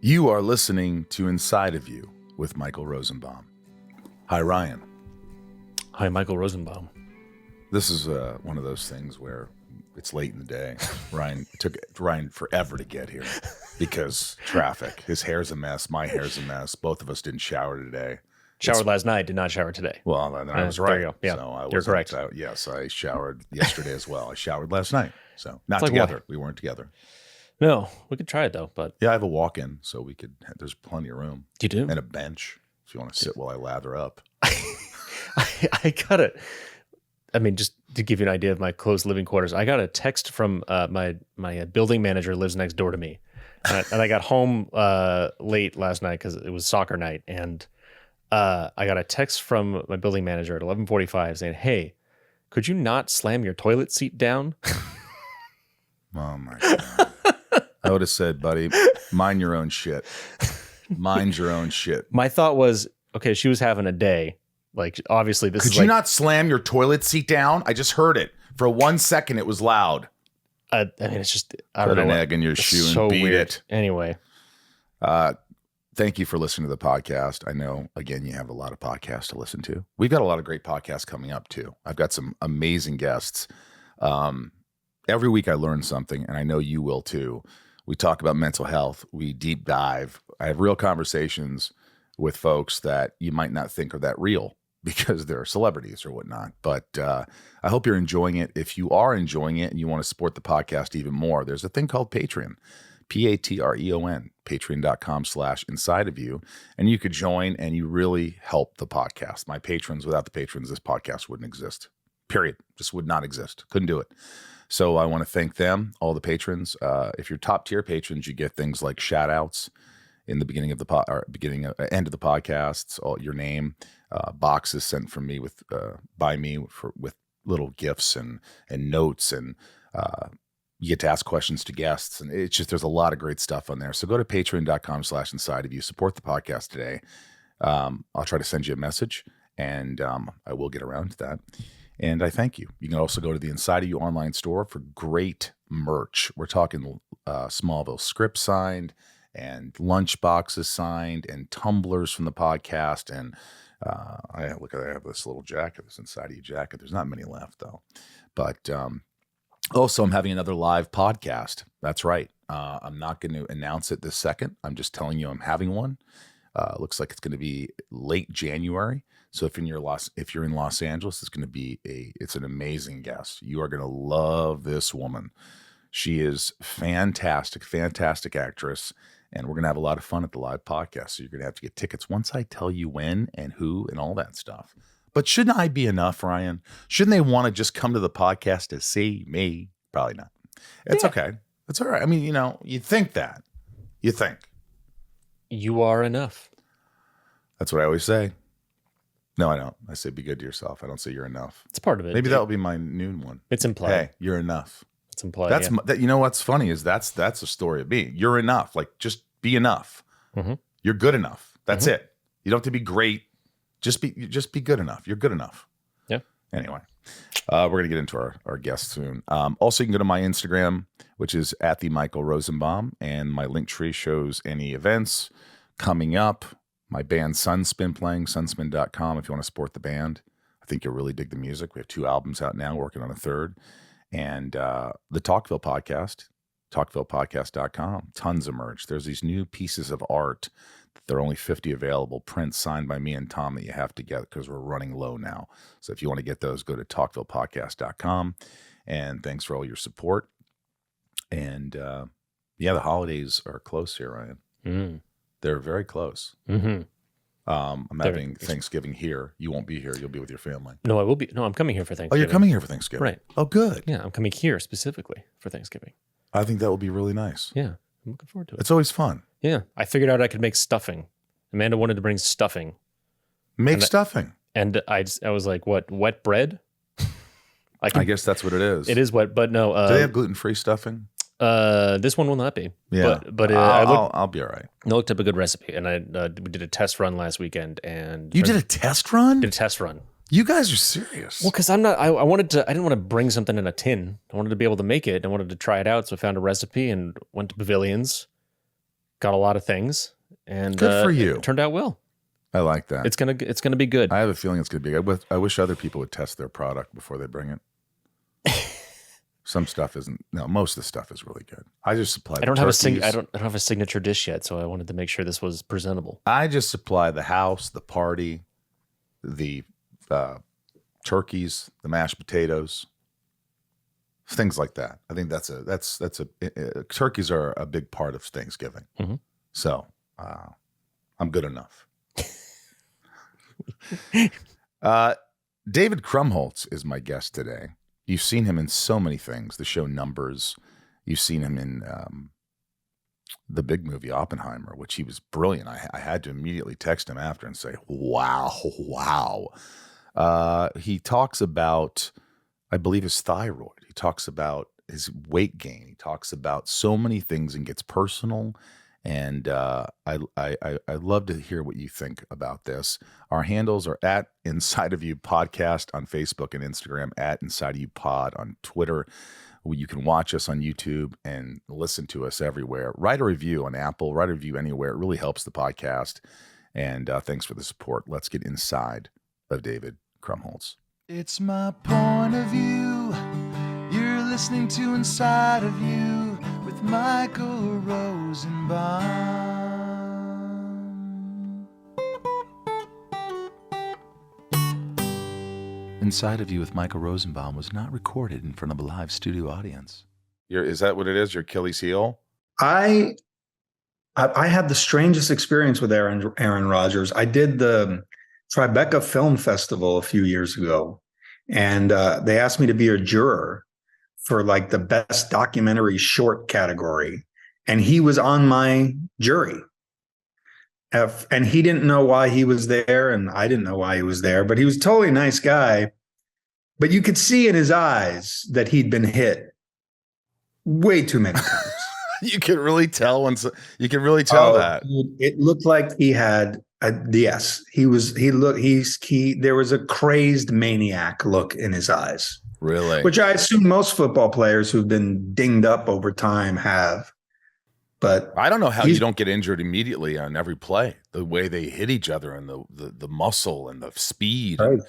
You are listening to Inside of You with Michael Rosenbaum. Hi, Ryan. Hi, Michael Rosenbaum. This is one of those things where it's late in the day. It took Ryan forever to get here because traffic. His hair's a mess. My hair's a mess. Both of us didn't shower today. Showered last night, did not shower today. Well, then I was right. There you go. Yeah, so you're correct. Yes, I showered yesterday as well. I showered last night. So not It's like together. what? We weren't together. No, we could try it though, but Yeah, I have a walk-in, so we could. There's plenty of room. you do. And a bench if you want to sit while I lather up. I got it. I mean, just to give you an idea of my closed living quarters, I got a text from my building manager lives next door to me, and I got home late last night because it was soccer night, and I got a text from my building manager at 11:45 saying, "Hey, could you not slam your toilet seat down?" Oh my God. I would have said, buddy, mind your own shit. Mind your own shit. My thought was, okay, she was having a day. Like, obviously, this Could is you like, not slam your toilet seat down? I just heard it. For 1 second, it was loud. I mean, it's just, I Put don't know. an egg in your shoe and So beat weird. it. Anyway, Thank you for listening to the podcast. I know, again, you have a lot of podcasts to listen to. We've got a lot of great podcasts coming up, too. I've got some amazing guests. Every week I learn something, and I know you will, too. We talk about mental health. We deep dive. I have real conversations with folks that you might not think are that real because they're celebrities or whatnot. But I hope you're enjoying it. If you are enjoying it and you want to support the podcast even more, there's a thing called Patreon, Patreon, patreon.com/inside of you. And you could join and you really help the podcast. My patrons, without the patrons, this podcast wouldn't exist. Period. Just would not exist. Couldn't do it. So I want to thank them, all the patrons. If you're top tier patrons, you get things like shout outs in the beginning of the end of the podcasts, your name, boxes sent from me with little gifts and notes, and you get to ask questions to guests, and it's just, there's a lot of great stuff on there. So go to patreon.com/inside of you, support the podcast today. I'll try to send you a message, and I will get around to that. And I thank you. You can also go to the Inside of You online store for great merch. We're talking Smallville scripts signed, and lunch boxes signed, and tumblers from the podcast. And I have this little jacket, this Inside of You jacket. There's not many left though. But also, I'm having another live podcast. That's right. I'm not going to announce it this second. I'm just telling you I'm having one. Looks like it's going to be late January. So if you're in Los Angeles, it's an amazing guest. You are going to love this woman. She is fantastic, fantastic actress. And we're going to have a lot of fun at the live podcast. So you're going to have to get tickets once I tell you when and who and all that stuff. But shouldn't I be enough, Ryan? Shouldn't they want to just come to the podcast to see me? Probably not. It's okay. It's all right. I mean, you think that. You think. you are enough. That's what I always say. No, I don't. I say be good to yourself. I don't say you're enough. It's part of it. Maybe that'll be my new one. It's implied. Hey, you're enough. It's implied. That's you know what's funny is that's a story of me. You're enough. Like, just be enough. Mm-hmm. You're good enough. That's it. You don't have to be great. Just be good enough. You're good enough. Yeah. Anyway, we're gonna get into our guests soon. Also, you can go to my Instagram, which is at the Michael Rosenbaum, and my link tree shows any events coming up. My band Sunspin playing, sunspin.com if you want to support the band. I think you'll really dig the music. We have 2 albums out now, working on a 3rd. And the Talkville podcast, talkvillepodcast.com. Tons of merch. There's these new pieces of art. There are only 50 available, prints signed by me and Tom that you have to get because we're running low now. So if you want to get those, go to talkvillepodcast.com. And thanks for all your support. And the holidays are close here, Ryan. Mm. They're very close. Mm-hmm. I'm having Thanksgiving here. You won't be here. You'll be with your family. No, I will be. No, I'm coming here for Thanksgiving. Oh, you're coming here for Thanksgiving? Right. Oh, good. Yeah, I'm coming here specifically for Thanksgiving. I think that will be really nice. Yeah, I'm looking forward to it. It's always fun. Yeah, I figured out I could make stuffing. Amanda wanted to bring stuffing. Make stuffing. And I was like, what, wet bread? I guess that's what it is. It is wet, but no. Do they have gluten-free stuffing? This one will not be. Yeah, but I'll be all right. I looked up a good recipe, and we did a test run last weekend. And you did a test run? Did a test run. You guys are serious. Well, because I'm not. I wanted to. I didn't want to bring something in a tin. I wanted to be able to make it. I wanted to try it out, so I found a recipe and went to Pavilions. got a lot of things, and good for you. It turned out well. I like that. It's gonna be good. I have a feeling it's gonna be good. I wish other people would test their product before they bring it. Some stuff isn't. No, most of the stuff is really good. I just supply. I don't have a signature dish yet, so I wanted to make sure this was presentable. I just supply the house, the party, the turkeys, the mashed potatoes, things like that. I think turkeys are a big part of Thanksgiving. Mm-hmm. So I'm good enough. David Krumholtz is my guest today. You've seen him in so many things. The show Numb3rs. You've seen him in the big movie Oppenheimer, which he was brilliant. I had to immediately text him after and say, wow. He talks about, I believe, his thyroid. He talks about his weight gain. He talks about so many things and gets personal. And I love to hear what you think about this. Our handles are at Inside of You Podcast on Facebook and Instagram, at Inside of You Pod on Twitter. You can watch us on YouTube and listen to us everywhere. Write a review on Apple, write a review anywhere. It really helps the podcast. And thanks for the support. Let's get inside of David Krumholtz. It's my point of view. You're listening to Inside of You with Michael Rosenbaum. Inside of You with Michael Rosenbaum was not recorded in front of a live studio audience. Is that what it is? Your Achilles heel? I had the strangest experience with Aaron Rodgers. I did the Tribeca Film Festival a few years ago, and they asked me to be a juror for like the best documentary short category. And he was on my jury. And he didn't know why he was there, and I didn't know why he was there, but he was a totally nice guy. But you could see in his eyes that he'd been hit way too many times. You can really tell that. It looked like he had yes, there was a crazed maniac look in his eyes. Really? Which I assume most football players who've been dinged up over time have. But I don't know how you don't get injured immediately on every play. The way they hit each other and the muscle and the speed. Right.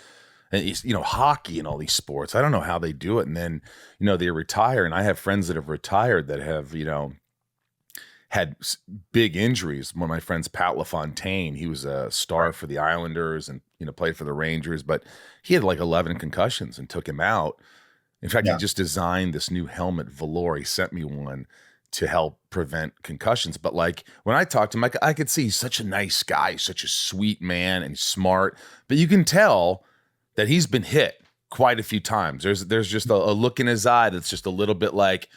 And hockey and all these sports. I don't know how they do it. And then, they retire. And I have friends that have retired that have, had big injuries. One of my friends, Pat LaFontaine, he was a star for the Islanders and, played for the Rangers, but he had like 11 concussions and took him out. In fact, he just designed this new helmet, velour. He sent me one to help prevent concussions. But like when I talked to him, I could see he's such a nice guy, such a sweet man and smart, but you can tell that he's been hit quite a few times. There's just a look in his eye that's just a little bit like,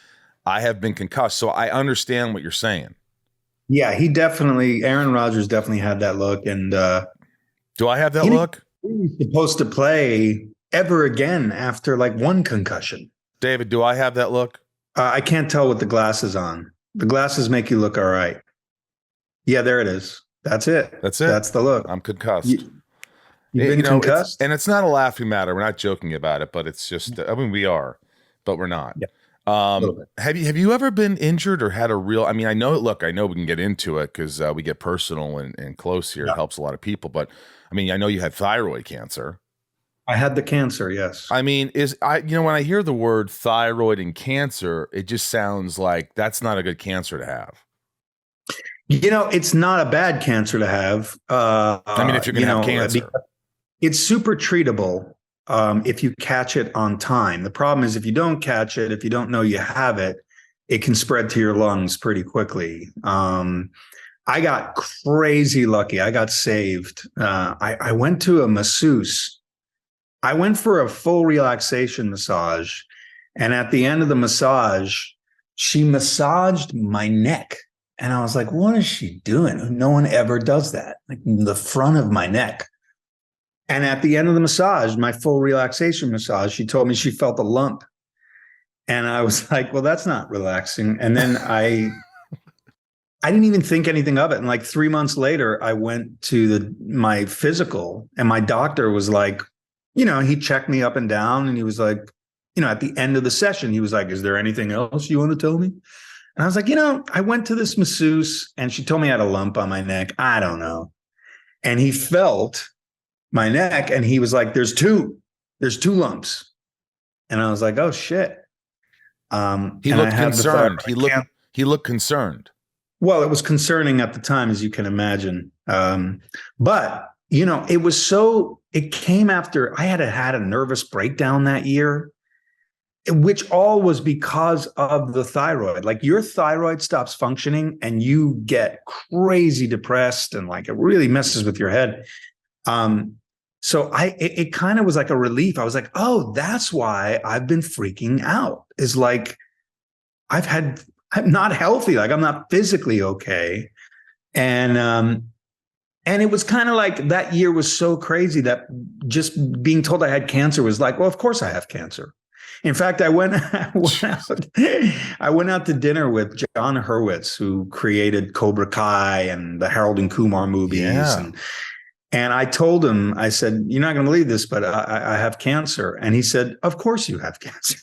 I have been concussed. So I understand what you're saying. Yeah, Aaron Rodgers definitely had that look. And do I have that look? He was supposed to play ever again after like one concussion. David, do I have that look? I can't tell with the glasses on. The glasses make you look all right. Yeah, there it is. That's it. That's it. That's the look. I'm concussed. You've been concussed? And it's not a laughing matter. We're not joking about it, but it's just, we are, but we're not. Yeah. Have you ever been injured or had a real, I know we can get into it because we get personal and close here. Yeah. It helps a lot of people, but I know you had thyroid cancer. I had the cancer. Yes. when I hear the word thyroid and cancer, it just sounds like that's not a good cancer to have. It's not a bad cancer to have. If you're going to have cancer, it's super treatable. If you catch it on time. The problem is if you don't catch it, if you don't know you have it, it can spread to your lungs pretty quickly. I got crazy lucky. I got saved. I went to a masseuse. I went for a full relaxation massage. And at the end of the massage, she massaged my neck. And I was like, what is she doing? No one ever does that. Like the front of my neck. And at the end of the massage, my full relaxation massage, she told me she felt a lump. And I was like, well, that's not relaxing. And then I didn't even think anything of it. And like 3 months later, I went to my physical and my doctor was like, he checked me up and down and he was like, at the end of the session, he was like, is there anything else you want to tell me? And I was like, I went to this masseuse and she told me I had a lump on my neck. I don't know. And he felt my neck and he was like, there's two lumps. And I was like, oh shit. He looked concerned. He looked concerned. Well, it was concerning at the time, as you can imagine. But it came after I had a nervous breakdown that year, which all was because of the thyroid. Like your thyroid stops functioning and you get crazy depressed and like it really messes with your head. So it kind of was like a relief. I was like, oh, that's why I've been freaking out. Is like I'm not healthy. Like I'm not physically okay. And it was kind of like that year was so crazy that just being told I had cancer was like, well, of course I have cancer. In fact, I went out to dinner with John Hurwitz, who created Cobra Kai and the Harold and Kumar movies. Yeah. And I told him, I said, you're not going to believe this, but I have cancer. And he said, of course you have cancer.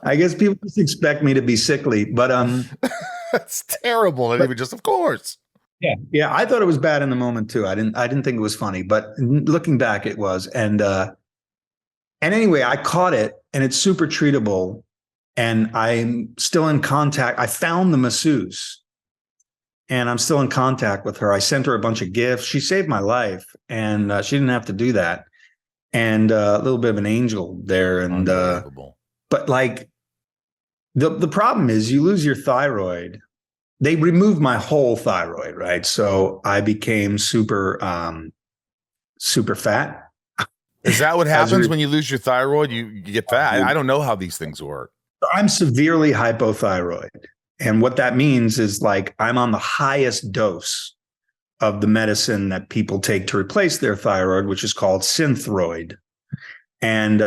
I guess people just expect me to be sickly, but that's terrible. And even just, of course. Yeah. I thought it was bad in the moment too. I didn't think it was funny, but looking back, it was. And anyway, I caught it, and it's super treatable. And I'm still in contact. I found the masseuse, and I'm still in contact with her. I sent her a bunch of gifts. She saved my life, and she didn't have to do that. And a little bit of an angel there. And but like the problem is you lose your thyroid. They removed my whole thyroid, right? So I became super fat. Is that what happens when you lose your thyroid? You get fat. I don't know how these things work. I'm severely hypothyroid. And what that means is like I'm on the highest dose of the medicine that people take to replace their thyroid, which is called Synthroid. And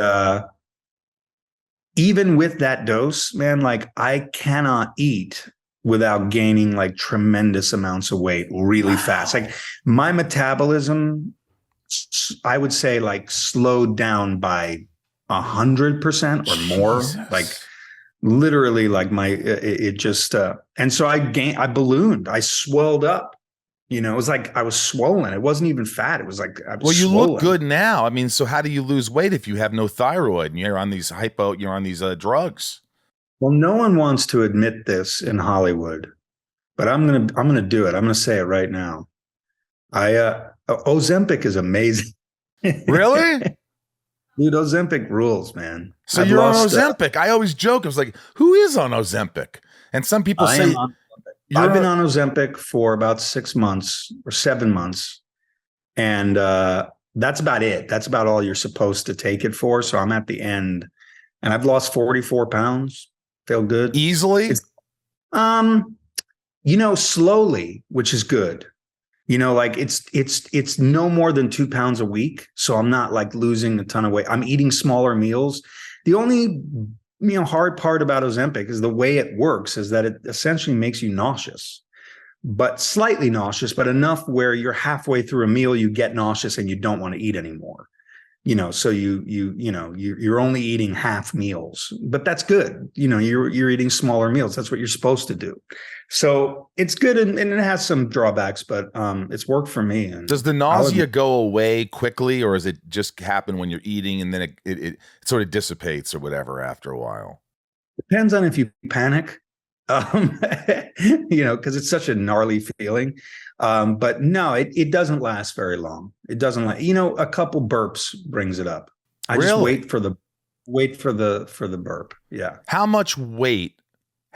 even with that dose, man, like I cannot eat without gaining like tremendous amounts of weight really fast. Like my metabolism, I would say, like slowed down by 100% or more. Jesus. Like literally, like it just and so I ballooned, I swelled up. It was like I was swollen. It wasn't even fat. It was like I was well, you swollen. look good now. I mean, so how do you lose weight if you have no thyroid and you're on these drugs? Well, no one wants to admit this in Hollywood, but I'm gonna do it. I'm gonna say it right now. Ozempic is amazing. Really? Dude, Ozempic rules, man. So you're on Ozempic. I always joke. I was like, who is on Ozempic? And some people say I've been on Ozempic for about 6 months or 7 months. And that's about it. That's about all you're supposed to take it for. So I'm at the end, and I've lost 44 pounds. Feel good. Easily? Slowly, which is good. Like it's no more than 2 pounds a week. So I'm not like losing a ton of weight. I'm eating smaller meals. The only, hard part about Ozempic is the way it works is that it essentially makes you nauseous, but slightly nauseous, but enough where you're halfway through a meal, you get nauseous and you don't want to eat anymore. So you're only eating half meals, but that's good. You're eating smaller meals. That's what you're supposed to do. So it's good, and it has some drawbacks, but it's worked for me. And does the nausea go away quickly, or does it just happen when you're eating and then it sort of dissipates or whatever after a while? Depends on if you panic, because it's such a gnarly feeling. But no, it doesn't last very long. It doesn't a couple burps brings it up. I just wait for the burp. Yeah. How much weight?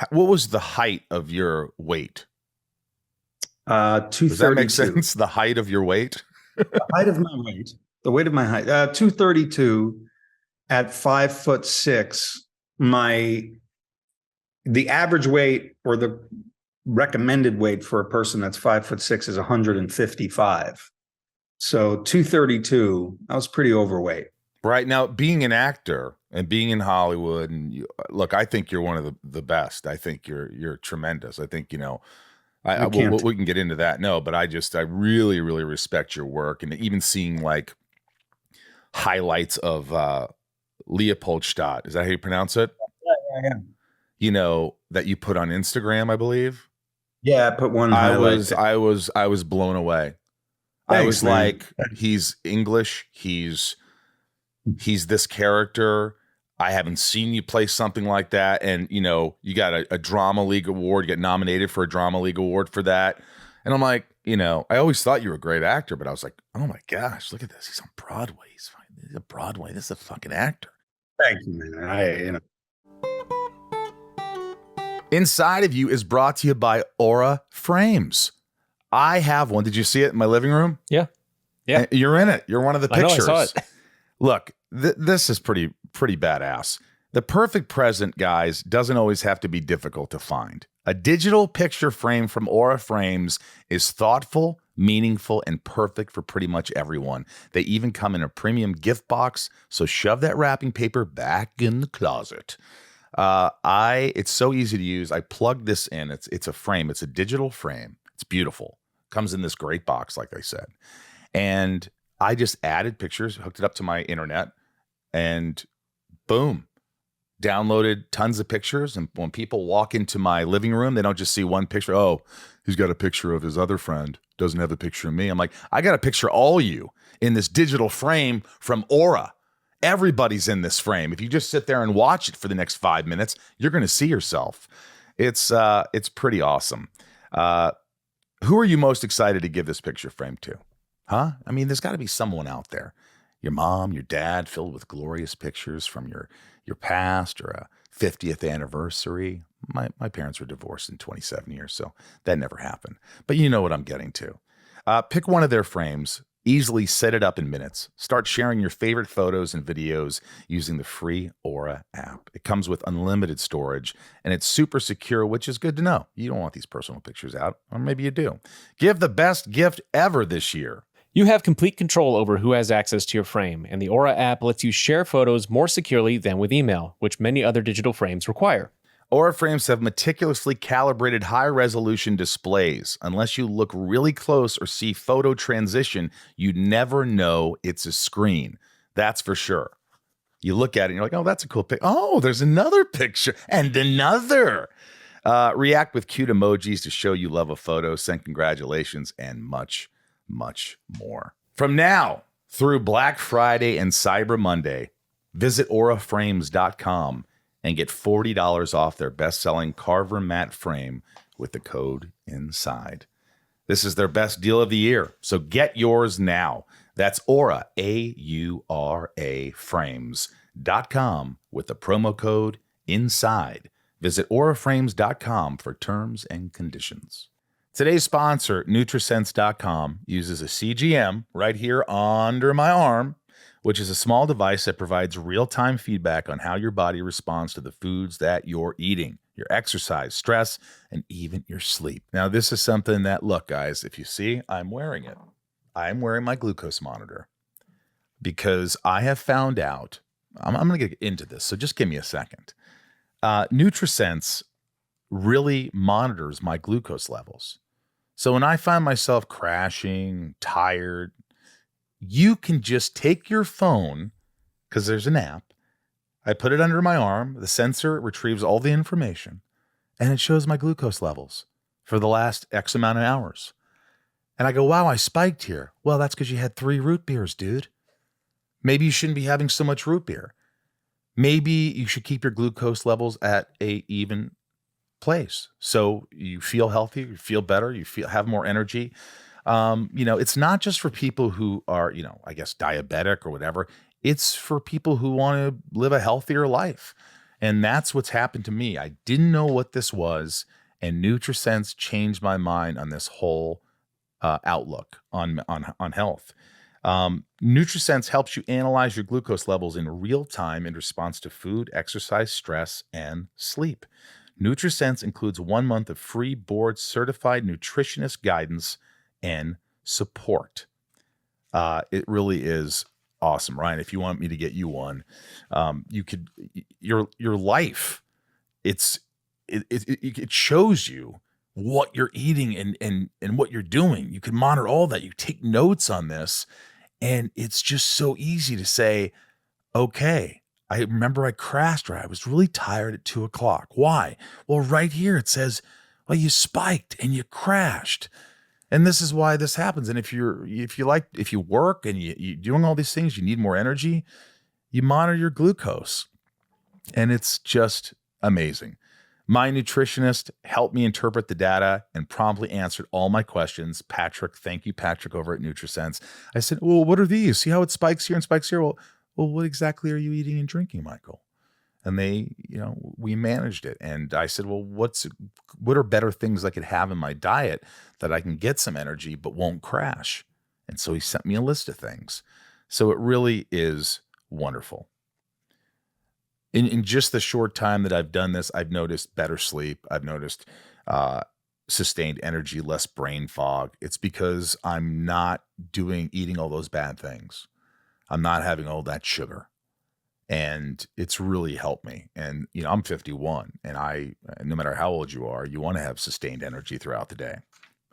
What was the height of your weight? 232. Does that make sense? The height of your weight? The height of my weight. The weight of my height. 232 at 5'6". The average weight or the recommended weight for a person that's 5'6" is 155. So 232, I was pretty overweight. Right. Now, being an actor and being in Hollywood, and look, I think you're one of the best. I think you're tremendous. I think, we can get into that. No, but I really, really respect your work. And even seeing like highlights of Leopoldstadt. Is that how you pronounce it? Yeah. that you put on Instagram, I believe. Yeah, I put one highlight. I was blown away. I was like, he's English. He's this character. I haven't seen you play something like that. And, you got a Drama League Award, you get nominated for a Drama League Award for that. And I'm like, I always thought you were a great actor, but I was like, oh my gosh, look at this. He's on Broadway. He's on Broadway. This is a fucking actor. Thank you, man. Inside of You is brought to you by Aura Frames. I have one. Did you see it in my living room? Yeah. You're in it. You're one of the pictures. I saw it. Look, this is pretty badass. The perfect present, guys, doesn't always have to be difficult to find. A digital picture frame from Aura Frames is thoughtful, meaningful, and perfect for pretty much everyone. They even come in a premium gift box, so shove that wrapping paper back in the closet. It's so easy to use. I plugged this in. It's a frame. It's a digital frame. It's beautiful. Comes in this great box, like I said. And I just added pictures, hooked it up to my internet, and boom, downloaded tons of pictures. And when people walk into my living room, they don't just see one picture. Oh, he's got a picture of his other friend, doesn't have a picture of me. I'm like, I got a picture of all you in this digital frame from Aura. Everybody's in this frame. If you just sit there and watch it for the next 5 minutes, you're going to see yourself. It's pretty awesome. Who are you most excited to give this picture frame to? Huh? I mean, there's got to be someone out there. Your mom, your dad, filled with glorious pictures from your past, or a 50th anniversary. My parents were divorced in 27 years, so that never happened. But you know what I'm getting to. Pick one of their frames. Easily set it up in minutes. Start sharing your favorite photos and videos using the free Aura app. It comes with unlimited storage, and it's super secure, which is good to know. You don't want these personal pictures out, or maybe you do. Give the best gift ever this year. You have complete control over who has access to your frame, and the Aura app lets you share photos more securely than with email, which many other digital frames require. Aura frames have meticulously calibrated high-resolution displays. Unless you look really close or see photo transition, you'd never know it's a screen. That's for sure. You look at it and you're like, oh, that's a cool pic. Oh, there's another picture and another. React with cute emojis to show you love a photo, send congratulations, and much, much more. From now through Black Friday and Cyber Monday, visit auraframes.com and get $40 off their best-selling Carver matte frame with the code INSIDE. This is their best deal of the year, so get yours now. That's Aura, A-U-R-A, frames.com with the promo code INSIDE. Visit auraframes.com for terms and conditions. Today's sponsor, Nutrisense.com, uses a CGM right here under my arm, which is a small device that provides real-time feedback on how your body responds to the foods that you're eating, your exercise, stress, and even your sleep. Now, this is something that, look, guys, if you see, I'm wearing it. I'm wearing my glucose monitor because I have found out, I'm going to get into this, so just give me a second. Nutrisense really monitors my glucose levels. So when I find myself crashing, tired, you can just take your phone, because there's an app. I put it under my arm. The sensor retrieves all the information, and it shows my glucose levels for the last X amount of hours. And I go, wow, I spiked here. Well, that's because you had 3 root beers, dude. Maybe you shouldn't be having so much root beer. Maybe you should keep your glucose levels at a even place so you feel healthy, you feel better, have more energy. It's not just for people who are, I guess diabetic or whatever. It's for people who want to live a healthier life. And that's what's happened to me. I didn't know what this was, and Nutrisense changed my mind on this whole outlook on health. Nutrisense helps you analyze your glucose levels in real time in response to food, exercise, stress, and sleep. Nutrisense includes 1 month of free board-certified nutritionist guidance and support. It really is awesome, Ryan. If you want me to get you one, you could. Your life, it shows you what you're eating and what you're doing. You can monitor all that. You take notes on this, and it's just so easy to say, okay, I remember I crashed, or I was really tired at 2:00. Why? Well, right here it says, well, you spiked and you crashed. And this is why this happens. And if you work and you're doing all these things, you need more energy, you monitor your glucose. And it's just amazing. My nutritionist helped me interpret the data and promptly answered all my questions. Patrick, thank you, Patrick, over at Nutrisense. I said, well, what are these? See how it spikes here and spikes here? Well, what exactly are you eating and drinking, Michael? And they, we managed it. And I said, well, what are better things I could have in my diet that I can get some energy but won't crash? And so he sent me a list of things. So it really is wonderful. In just the short time that I've done this, I've noticed better sleep. I've noticed sustained energy, less brain fog. It's because I'm not eating all those bad things. I'm not having all that sugar. And it's really helped me. And, I'm 51, and no matter how old you are, you want to have sustained energy throughout the day.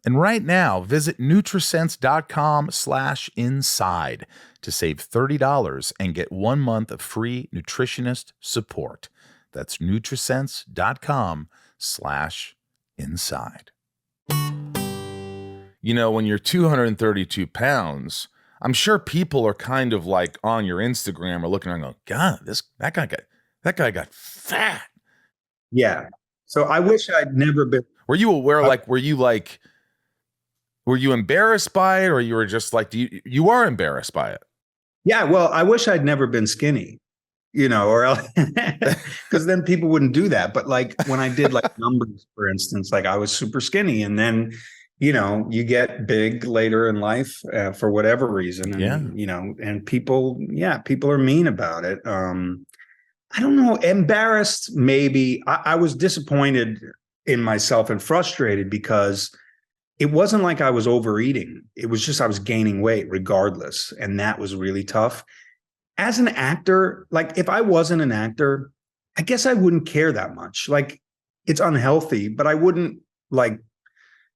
And right now, visit Nutrisense.com/inside to save $30 and get 1 month of free nutritionist support. That's Nutrisense.com/inside. When you're 232 pounds, I'm sure people are kind of like on your Instagram or looking around and go, God, that guy got fat. Yeah. So I wish I'd never been. Were you aware, were you embarrassed by it, or you were just like, you are embarrassed by it? Yeah. Well, I wish I'd never been skinny, or else, because then people wouldn't do that. But like when I did like Numb3rs, for instance, like I was super skinny, and then, you get big later in life for whatever reason. And, and people are mean about it. I don't know, embarrassed, maybe. I was disappointed in myself and frustrated because it wasn't like I was overeating. It was just I was gaining weight regardless. And that was really tough. As an actor, like if I wasn't an actor, I guess I wouldn't care that much. Like it's unhealthy, but I wouldn't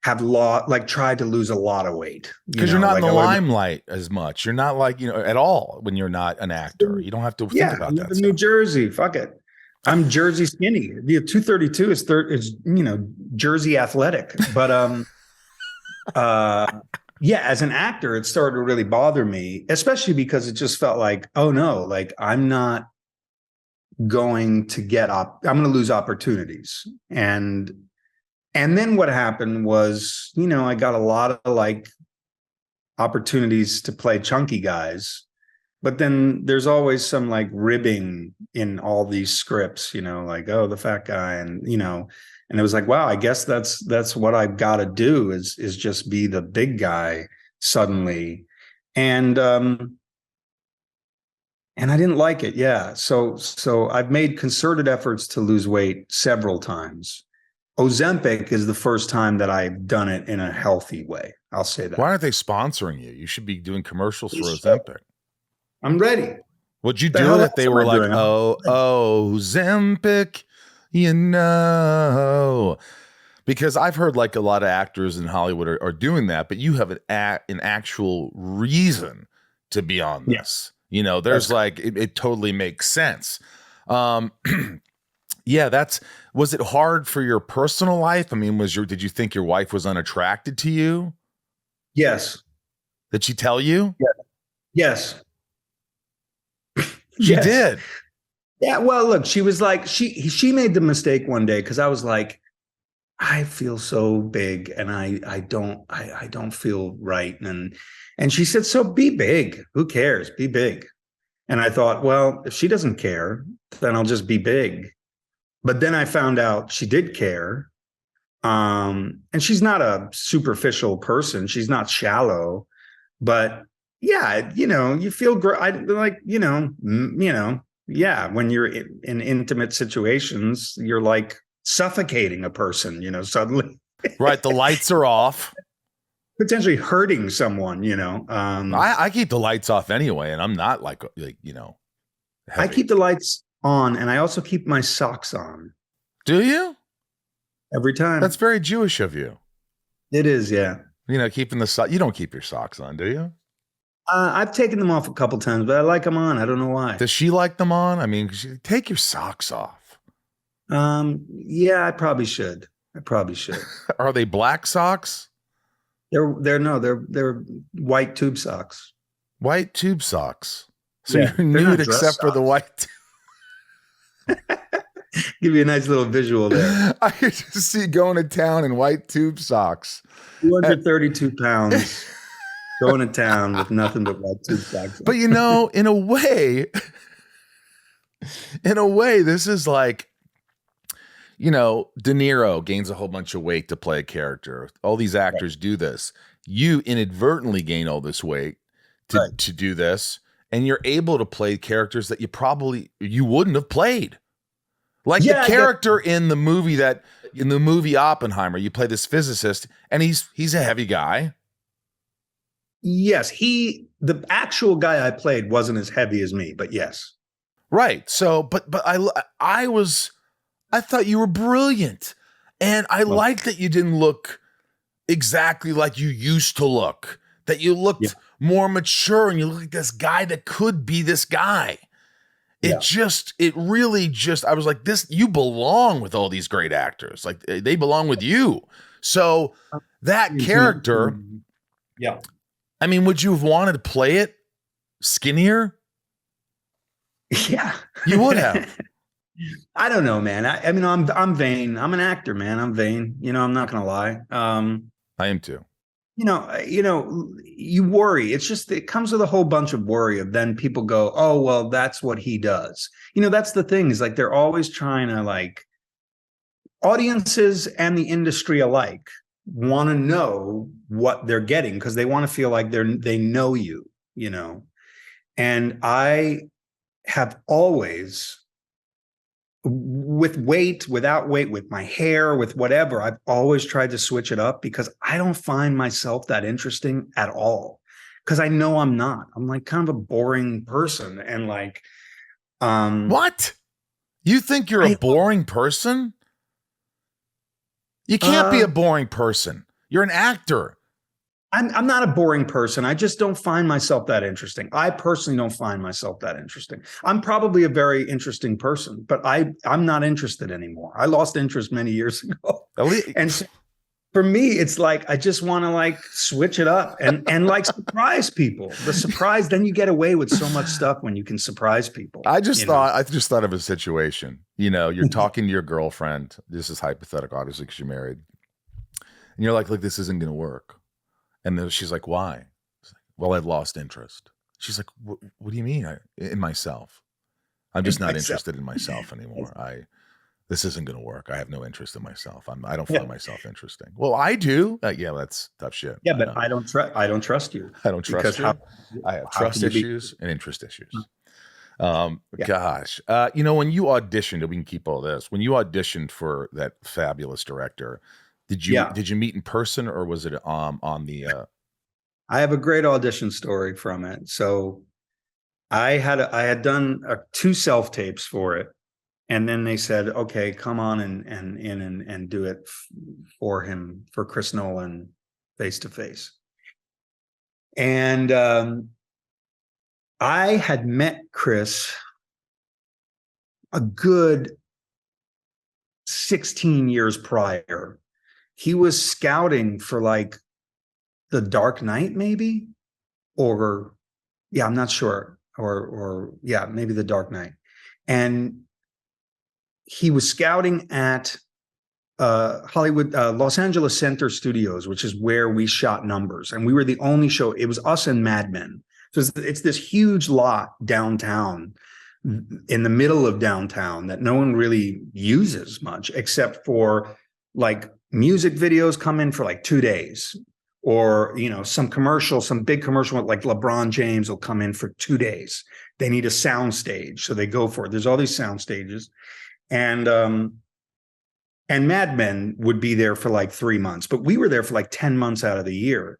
tried to lose a lot of weight. Because you're not in the limelight as much. You're not at all when you're not an actor. You don't have to think about that. New Jersey, fuck it. I'm Jersey skinny. The 232 is Jersey athletic. But as an actor, it started to really bother me, especially because it just felt like, oh no, like I'm not going to I'm going to lose opportunities. And then what happened was, I got a lot of opportunities to play chunky guys, but then there's always some ribbing in all these scripts, oh, the fat guy. And, and it was like, wow, I guess that's what I've got to do is just be the big guy suddenly. And I didn't like it. Yeah. So I've made concerted efforts to lose weight several times. Ozempic is the first time that I've done it in a healthy way. I'll say that. Why aren't they sponsoring you? You should be doing commercials for Ozempic. I'm ready. Would you do it if they were like, Ozempic, Because I've heard a lot of actors in Hollywood are doing that, but you have an actual reason to be on this. There's it totally makes sense. Yeah, was it hard for your personal life? I mean, did you think your wife was unattracted to you? Yes. Did she tell you? Yes. She did. Yeah. Well, look, she was like, she made the mistake one day because I was like, I feel so big and I don't feel right. And she said, so be big. Who cares? Be big. And I thought, well, if she doesn't care, then I'll just be big. But then I found out she did care. And she's not a superficial person. She's not shallow, but yeah, you feel great. When you're in intimate situations, you're suffocating a person, suddenly. Right. The lights are off. Potentially hurting someone, I keep the lights off anyway, and I'm not heavy. I keep the lights on, and I also keep my socks on. Do you? Every time. That's very Jewish of you. It is, yeah. Keeping the socks. You don't keep your socks on, do you? I've taken them off a couple times, but I like them on. I don't know why. Does she like them on? I mean, take your socks off. Yeah, I probably should. Are they black socks? They're white tube socks. White tube socks. So Yeah, you're nude except for the white. Give you a nice little visual there. I could just see going to town in white tube socks. 232 pounds going to town with nothing but white tube socks. But in a way, this is like, De Niro gains a whole bunch of weight to play a character. All these actors do this. You inadvertently gain all this weight to do this, and you're able to play characters that you wouldn't have played. Like the character in the movie Oppenheimer, you play this physicist, and he's a heavy guy. Yes, the actual guy I played wasn't as heavy as me, but yes. Right. So, but I thought you were brilliant, and I like that you didn't look exactly like you used to look. That you looked more mature, and you look like this guy that could be this guy. It really I was like, you belong with all these great actors. Like they belong with you. So that character, I mean, would you have wanted to play it skinnier? Yeah, you would have. I don't know, man. I mean, I'm vain. I'm an actor, man. I'm vain. I'm not gonna lie. I am too. You worry. It's just, it comes with a whole bunch of worry of then people go, oh, well, that's what he does. That's the thing, is like, they're always trying to, like, audiences and the industry alike want to know what they're getting because they want to feel like they know you, and I have always, with weight, without weight, with my hair, with whatever, I've always tried to switch it up because I don't find myself that interesting at all. Because I know I'm not. I'm like kind of a boring person. And like, what? You think you're a boring person? You can't be a boring person. You're an actor. I'm not a boring person. I just don't find myself that interesting. I personally don't find myself that interesting. I'm probably a very interesting person, but I'm not interested anymore. I lost interest many years ago. And so for me, it's like, I just want to like switch it up and like surprise people. The surprise, then you get away with so much stuff when you can surprise people. I just thought of a situation. You're talking to your girlfriend. This is hypothetical, obviously, because you're married. And you're like, look, this isn't going to work. And then she's like, why? Well, I've lost interest. She's like, what do you mean? In myself. I'm just not interested in myself anymore. This isn't going to work. I have no interest in myself. I don't find myself interesting. Well, I do. Yeah, that's tough shit. Yeah, but I don't trust you. I don't trust you. I have trust issues and interest issues. Gosh. When you auditioned, we can keep all this. When you auditioned for that fabulous director, did you meet in person, or was it on the I have a great audition story from it. So I had done 2 self-tapes for it, and then they said, okay, come on and do it for him, for Chris Nolan, face to face. And I had met Chris a good 16 years prior. He was scouting for like The Dark Knight, maybe, I'm not sure, or maybe The Dark Knight. And he was scouting at Hollywood, Los Angeles Center Studios, which is where we shot Numbers. And we were the only show. It was us and Mad Men. So it's this huge lot downtown, in the middle of downtown, that no one really uses much, except for like music videos come in for like 2 days, or some big commercial like LeBron James will come in for 2 days. They need a sound stage, so they go for it. There's all these sound stages, and Mad Men would be there for like 3 months, but we were there for like 10 months out of the year.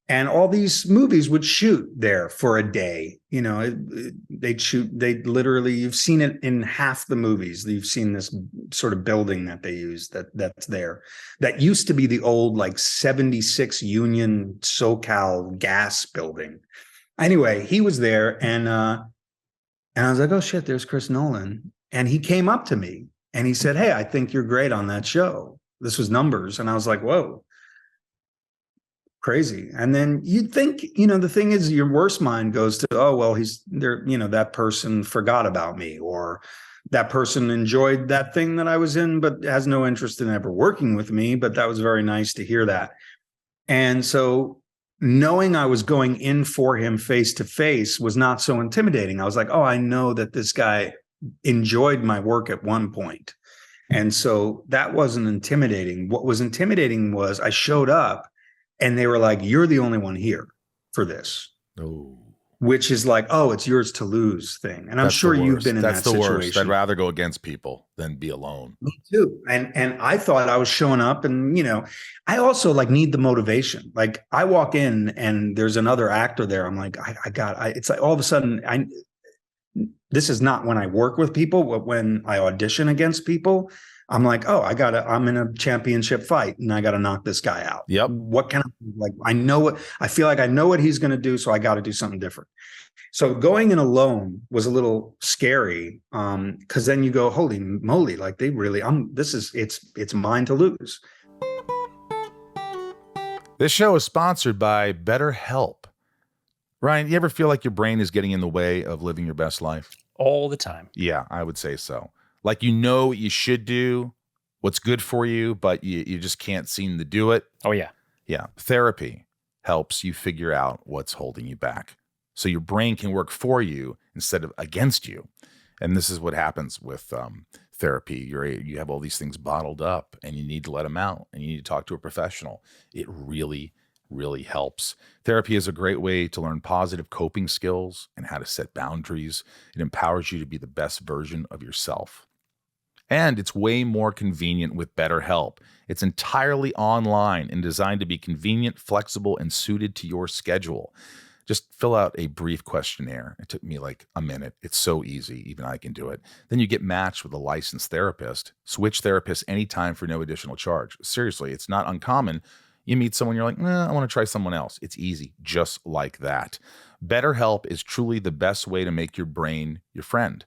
And all these movies would shoot there for a day. They'd literally, you've seen it in half the movies. You've seen this sort of building that they use that's there. That used to be the old like 76 Union SoCal gas building. Anyway, he was there, and I was like, oh shit, there's Chris Nolan. And he came up to me and he said, hey, I think you're great on that show. This was Numbers. And I was like, whoa, crazy. And then you'd think, the thing is, your worst mind goes to, oh, well, he's there, that person forgot about me, or that person enjoyed that thing that I was in, but has no interest in ever working with me. But that was very nice to hear that. And so knowing I was going in for him face to face was not so intimidating. I was like, oh, I know that this guy enjoyed my work at one point. And so that wasn't intimidating. What was intimidating was I showed up and they were like, you're the only one here for this. Oh. Which is like, oh, it's yours to lose thing. And I'm sure you've been in that situation. That's the worst. I'd rather go against people than be alone. Me too. And I thought I was showing up, and I also need the motivation. Like, I walk in and there's another actor there. I'm like, it's like all of a sudden, this is not when I work with people, but when I audition against people, I'm like, oh, I'm in a championship fight and I got to knock this guy out. Yep. What kind of, I feel like I know what he's going to do. So I got to do something different. So going in alone was a little scary. Cause then you go, holy moly, like it's mine to lose. This show is sponsored by Betterhelp. Ryan, you ever feel like your brain is getting in the way of living your best life? All the time. Yeah, I would say so. Like, what you should do, what's good for you, but you just can't seem to do it. Oh, yeah. Yeah. Therapy helps you figure out what's holding you back, so your brain can work for you instead of against you. And this is what happens with therapy. You have all these things bottled up and you need to let them out, and you need to talk to a professional. It really, really helps. Therapy is a great way to learn positive coping skills and how to set boundaries. It empowers you to be the best version of yourself. And it's way more convenient with BetterHelp. It's entirely online and designed to be convenient, flexible, and suited to your schedule. Just fill out a brief questionnaire. It took me like a minute. It's so easy. Even I can do it. Then you get matched with a licensed therapist. Switch therapists anytime for no additional charge. Seriously, it's not uncommon. You meet someone, you're like, I want to try someone else. It's easy, just like that. BetterHelp is truly the best way to make your brain your friend.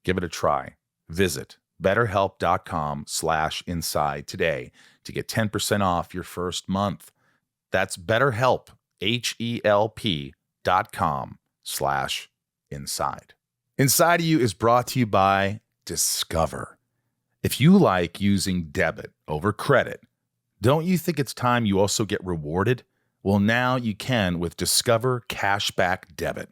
Give it a try. Visit BetterHelp.com/inside today to get 10% off your first month. That's BetterHelp, HELP.com/inside. Inside of You is brought to you by Discover. If you like using debit over credit, don't you think it's time you also get rewarded? Well, now you can with Discover Cashback Debit.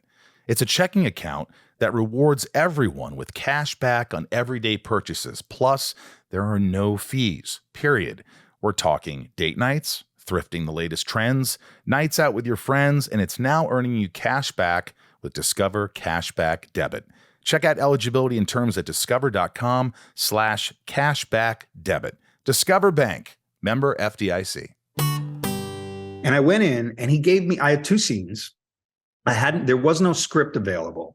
It's a checking account that rewards everyone with cash back on everyday purchases. Plus, there are no fees, period. We're talking date nights, thrifting the latest trends, nights out with your friends, and it's now earning you cash back with Discover Cashback Debit. Check out eligibility and terms at discover.com/cashbackdebit. Discover Bank, member FDIC. And I went in and I had 2 scenes. There was no script available.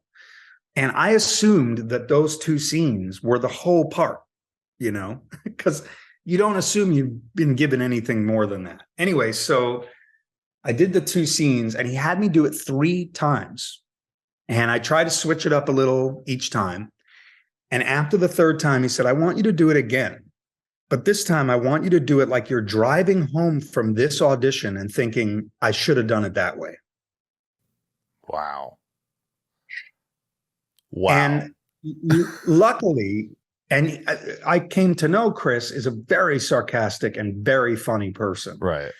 And I assumed that those 2 scenes were the whole part, because you don't assume you've been given anything more than that. Anyway, so I did the 2 scenes and he had me do it 3 times. And I tried to switch it up a little each time. And after the 3rd time, he said, I want you to do it again. But this time I want you to do it like you're driving home from this audition and thinking, I should have done it that way. Wow. And luckily, and I came to know Chris is a very sarcastic and very funny person. Right.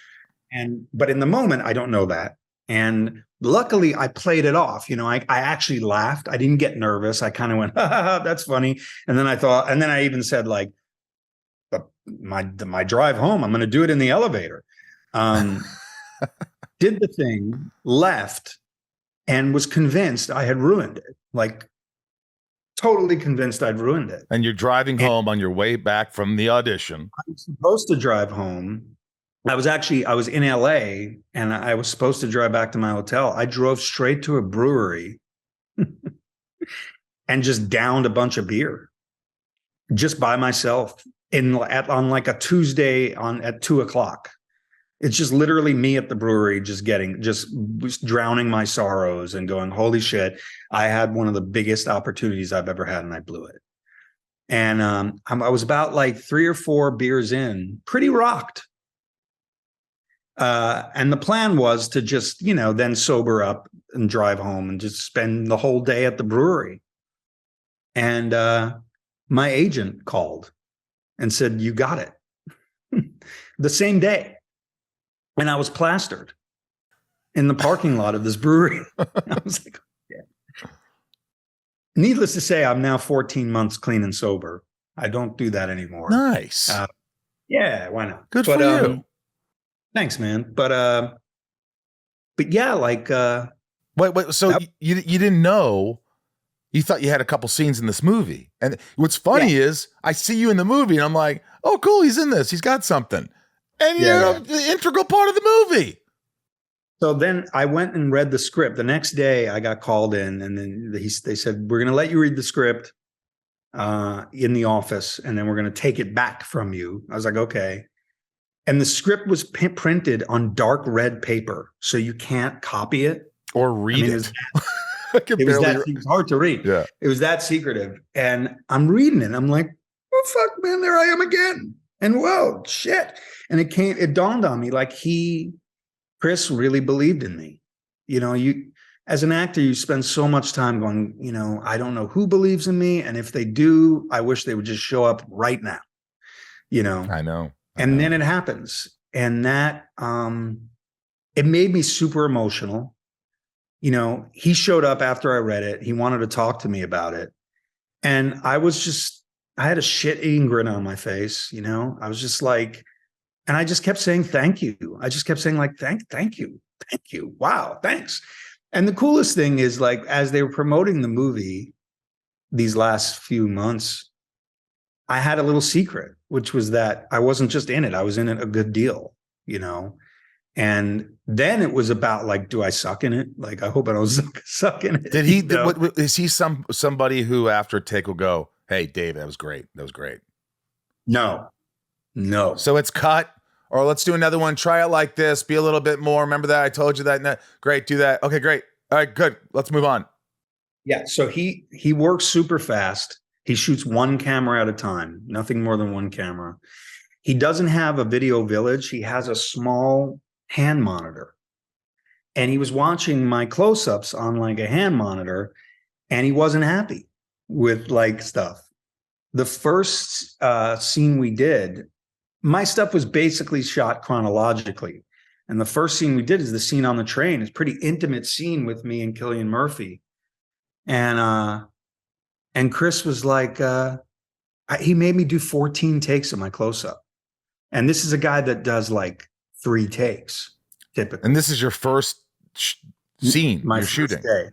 But in the moment, I don't know that. And luckily I played it off. I actually laughed. I didn't get nervous. I kind of went, that's funny. And then I even said, like, my drive home, I'm going to do it in the elevator. Did the thing, left, and was convinced I had ruined it. Like, totally convinced I'd ruined it. And you're driving home on your way back from the audition. I was supposed to drive home. I was in LA and I was supposed to drive back to my hotel. I drove straight to a brewery and just downed a bunch of beer just by myself on like a Tuesday at 2:00. It's just literally me at the brewery, just drowning my sorrows and going, holy shit, I had one of the biggest opportunities I've ever had and I blew it. And I was about like 3 or 4 beers in, pretty rocked. And the plan was to just, then sober up and drive home and just spend the whole day at the brewery. And my agent called and said, you got it. The same day. And I was plastered in the parking lot of this brewery. I was like, yeah. Needless to say, I'm now 14 months clean and sober. I don't do that anymore. Nice. Yeah, why not? Good for you. Thanks, man. But yeah, like wait. So you didn't know? You thought you had a couple scenes in this movie, and what's funny is I see you in the movie, and I'm like, oh, cool, he's in this. He's got something. And you're the integral part of the movie. So then I went and read the script. The next day I got called in, and then they said, we're going to let you read the script in the office, and then we're going to take it back from you. I was like, okay. And the script was printed on dark red paper, so you can't copy it. Or read it. It was hard to read. Yeah. It was that secretive. And I'm reading it. I'm like, oh, fuck, man, there I am again. And whoa, shit. And it dawned on me like Chris really believed in me. As an actor, you spend so much time going, I don't know who believes in me. And if they do, I wish they would just show up right now. I know. And then it happens. And that, it made me super emotional. He showed up after I read it. He wanted to talk to me about it. And I had a shit-eating grin on my face, I was just like, and I just kept saying, thank you. I just kept saying like, thank you. Wow. Thanks. And the coolest thing is like, as they were promoting the movie these last few months, I had a little secret, which was that I wasn't just in it. I was in it a good deal, and then it was about like, do I suck in it? Like, I hope I don't suck in it. Did he, is he somebody who after a take will go, hey, Dave, that was great. That was great. No. So it's cut, or let's do another one. Try it like this. Be a little bit more. Remember that? I told you that. No, great. Do that. Okay, great. All right, good. Let's move on. Yeah. So he works super fast. He shoots one camera at a time, nothing more than one camera. He doesn't have a video village. He has a small hand monitor. And he was watching my close-ups on like a hand monitor, and he wasn't happy with like stuff. The first scene we did, my stuff was basically shot chronologically. And the first scene we did is the scene on the train. It's a pretty intimate scene with me and Cillian Murphy. And Chris was like, he made me do 14 takes of my close-up. And this is a guy that does like 3 takes typically. And this is your first scene you're shooting. Day.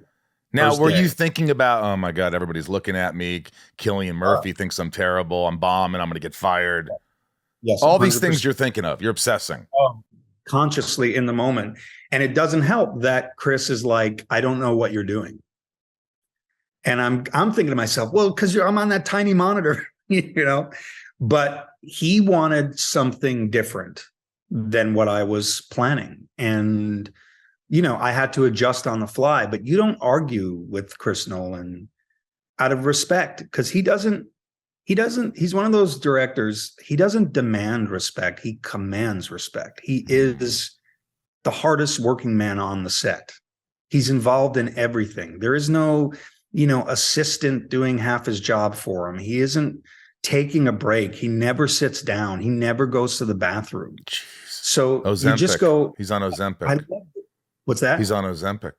Now, were you thinking about, oh my God, everybody's looking at me. Cillian Murphy thinks I'm terrible. I'm bombing. I'm going to get fired. Yes. All these things you're thinking of. You're obsessing. Consciously in the moment. And it doesn't help that Chris is like, I don't know what you're doing. And I'm thinking to myself, well, because I'm on that tiny monitor, but he wanted something different than what I was planning. And, I had to adjust on the fly, but you don't argue with Chris Nolan out of respect, because he's one of those directors. He doesn't demand respect. He commands respect. He is the hardest working man on the set. He's involved in everything. There is no, assistant doing half his job for him. He isn't taking a break. He never sits down. He never goes to the bathroom. Jeez. So Ozempic. you just go. He's on Ozempic. What's that? He's on Ozempic.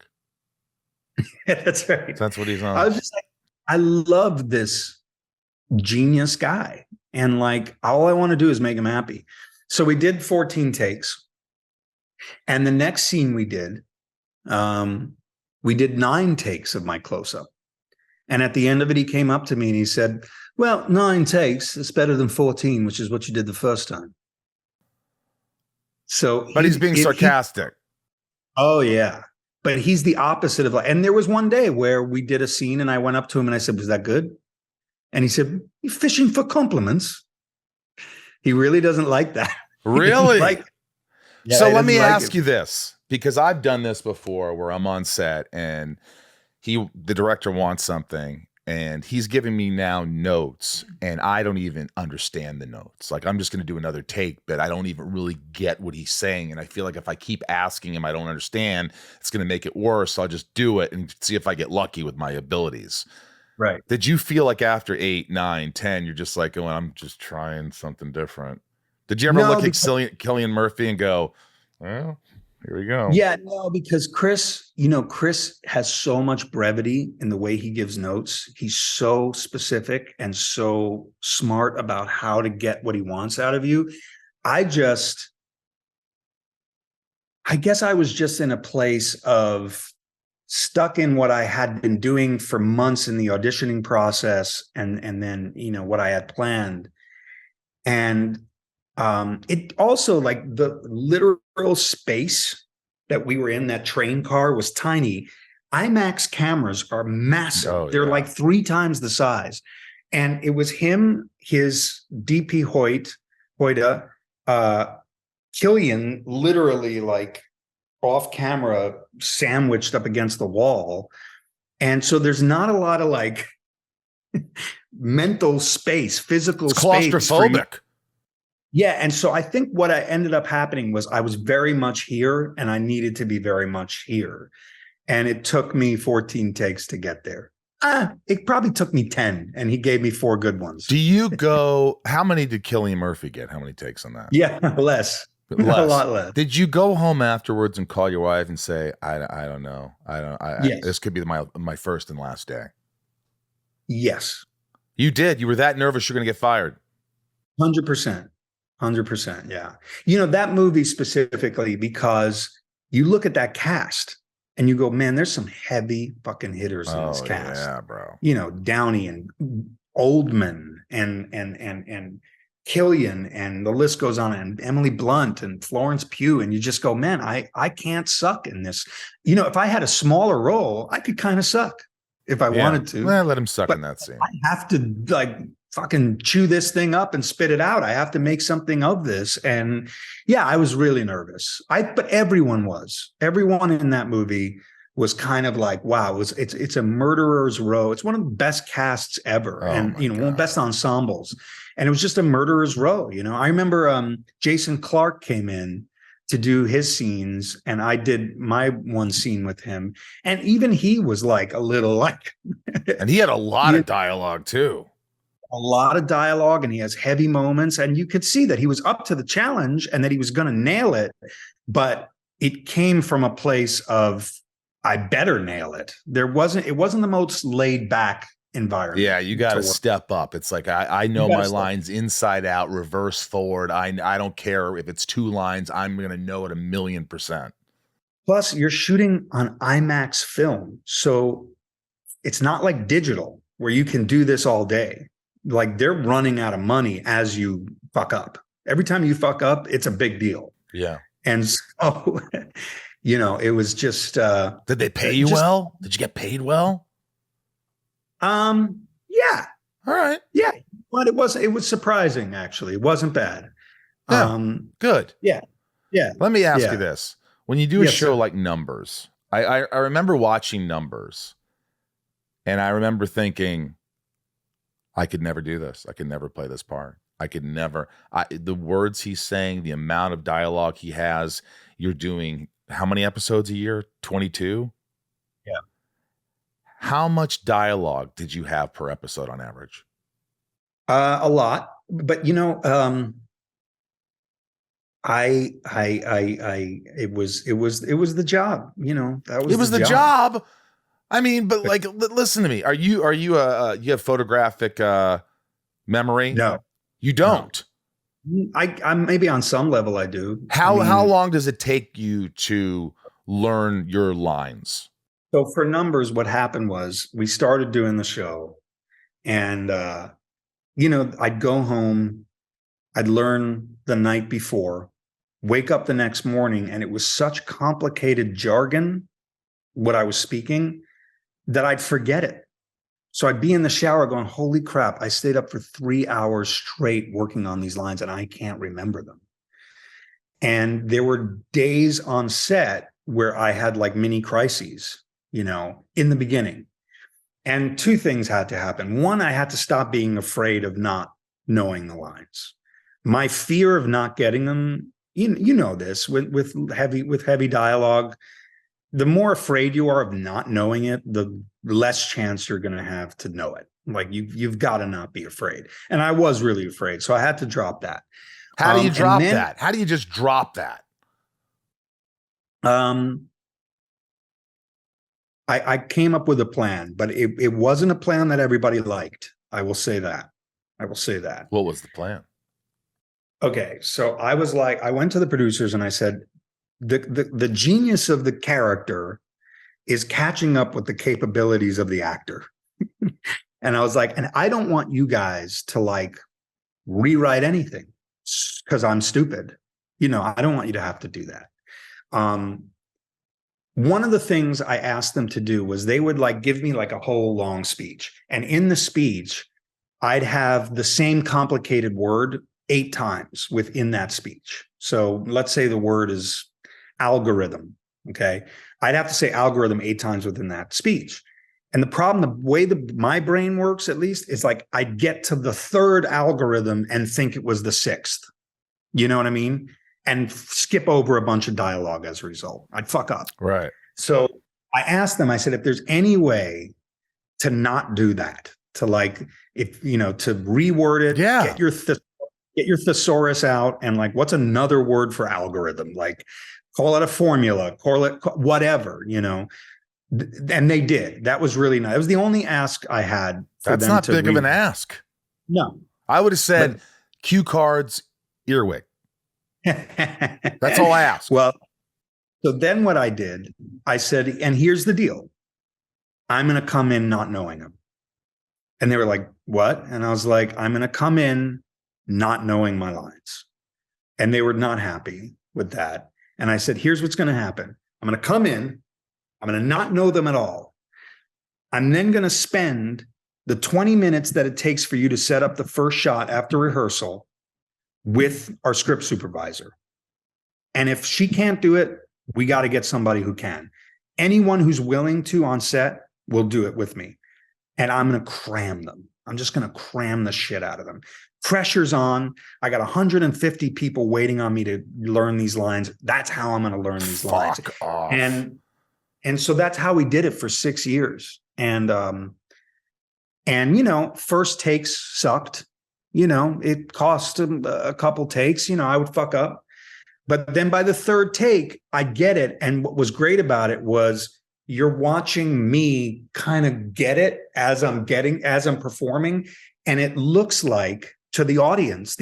That's right. That's what he's on. I was just like, I love this genius guy. And like, all I want to do is make him happy. So we did 14 takes. And the next scene we did 9 takes of my close-up. And at the end of it, he came up to me and he said, well, 9 takes is better than 14, which is what you did the first time. So, but he's being sarcastic. Oh yeah. But he's the opposite of, and there was one day where we did a scene and I went up to him and I said, was that good? And he said, you're fishing for compliments. He really doesn't like that. Really? Yeah, So he let me doesn't like ask it. you this, because I've done this before where I'm on set and the director wants something and he's giving me now notes and I don't even understand the notes. Like I'm just going to do another take, but I don't even really get what he's saying. And I feel like if I keep asking him, I don't understand, it's going to make it worse. So I'll just do it and see if I get lucky with my abilities. Right. Did you feel like after 8, 9, 10, you're just like going, I'm just trying something different? Did you ever No, look at because Cillian Murphy and go, well, here we go? yeah, no, because Chris, Chris has so much brevity in the way he gives notes. He's so specific and so smart about how to get what he wants out of you. I guess I was just in a place of stuck in what I had been doing for months in the auditioning process and then, what I had planned. And it also, like, the literal space that we were in, that train car, was tiny. IMAX cameras are massive. Oh, They're yeah. like 3 times the size. And it was him, his DP Hoyta, Killian, literally like off camera, sandwiched up against the wall. And so there's not a lot of like mental space, physical It's space. claustrophobic. Yeah. And so I think what I ended up happening was I was very much here and I needed to be very much here. And it took me 14 takes to get there. It probably took me 10 and he gave me 4 good ones. Do you go, how many did Cillian Murphy get? How many takes on that? Yeah, less. A lot less. Did you go home afterwards and call your wife and say, I don't know. Yes. This could be my first and last day? Yes. You did. You were that nervous you're going to get fired. 100%. 100%. Yeah. That movie specifically, because you look at that cast and you go, man, there's some heavy fucking hitters in this cast. Yeah, bro. Downey and Oldman and Killian, and the list goes on, and Emily Blunt and Florence Pugh. And you just go, man, I can't suck in this. If I had a smaller role, I could kind of suck if I wanted to. Well, let him suck in that scene. I have to like fucking chew this thing up and spit it out. I have to make something of this. And yeah, I was really nervous. But everyone in that movie was kind of like, wow, it's a murderer's row. It's one of the best casts ever. And, one of the best ensembles. And it was just a murderer's row. I remember Jason Clarke came in to do his scenes, and I did my one scene with him. And even he was like a little like, and he had a lot of dialogue too. A lot of dialogue, and he has heavy moments, and you could see that he was up to the challenge and that he was going to nail it, but it came from a place of, I better nail it. It wasn't the most laid back environment. Yeah, you got to step up. It's like, I know my lines inside out, reverse forward. I don't care if it's 2 lines. I'm going to know it 1,000,000%. Plus, you're shooting on IMAX film, so it's not like digital where you can do this all day. Like, they're running out of money as you fuck up. Every time you fuck up, it's a big deal. Yeah. And so, it was just. Did they pay you well? Did you get paid well? Yeah. All right. Yeah. But it was surprising, actually. It wasn't bad. Yeah. Good. Yeah. Yeah. Let me ask you this. When you do a show like Numbers, I remember watching Numbers, and I remember thinking, I could never do this. I could never play this part. I could never. The words he's saying, the amount of dialogue he has. You're doing how many episodes a year? 22? Yeah. How much dialogue did you have per episode on average? A lot, but it was the job. It was the job. I mean, but like, listen to me. Are you you have photographic memory? No, you don't. No. I'm maybe on some level I do. How long does it take you to learn your lines? So for Numbers, what happened was we started doing the show, and I'd go home, I'd learn the night before, wake up the next morning, and it was such complicated jargon, what I was speaking, that I'd forget it. So I'd be in the shower going, holy crap, I stayed up for 3 hours straight working on these lines and I can't remember them. And there were days on set where I had like mini crises, you know, in the beginning. And two things had to happen. One, I had to stop being afraid of not knowing the lines. My fear of not getting them, you know this, with heavy dialogue, the more afraid you are of not knowing it, the less chance you're going to have to know it. Like you've got to not be afraid. And I was really afraid. So I had to drop that. How do you drop that? How do you just drop that? I came up with a plan, but it wasn't a plan that everybody liked. I will say that. What was the plan? Okay, so I went to the producers and I said, the genius of the character is catching up with the capabilities of the actor. And I was like, and I don't want you guys to like rewrite anything because I'm stupid. You know, I don't want you to have to do that. One of the things I asked them to do was they would like give me like a whole long speech. And in the speech, I'd have the same complicated word 8 times within that speech. So let's say the word is algorithm. Okay. I'd have to say algorithm 8 times within that speech. And the problem, the way my brain works, at least, is like I'd get to the 3rd algorithm and think it was the 6th. You know what I mean? And skip over a bunch of dialogue as a result. I'd fuck up. Right. So I asked them, I said, if there's any way to not do that, to like, if, you know, to reword it, get your thesaurus out and like, what's another word for algorithm? Like call it a formula, call it whatever, you know. And they did. That was really nice. It was the only ask I had for That's them not to big of an ask. No. I would have said cue cards, earwig. That's all I asked. Well, so then what I did, I said, and here's the deal. I'm going to come in not knowing them. And they were like, what? And I was like, I'm going to come in not knowing my lines. And they were not happy with that. And I said, here's what's going to happen. I'm going to come in. I'm going to not know them at all. I'm then going to spend the 20 minutes that it takes for you to set up the first shot after rehearsal with our script supervisor. And if she can't do it, we got to get somebody who can. Anyone who's willing to on set will do it with me. And I'm going to cram them. I'm just going to cram the shit out of them. Pressure's on. I got 150 people waiting on me to learn these lines. That's how I'm going to learn these lines. Off. And so that's how we did it for 6 years. And you know, first takes sucked. You know, it cost a couple takes. You know, I would fuck up. But then by the 3rd take, I get it. And what was great about it was you're watching me kind of get it as I'm performing. And it looks like to the audience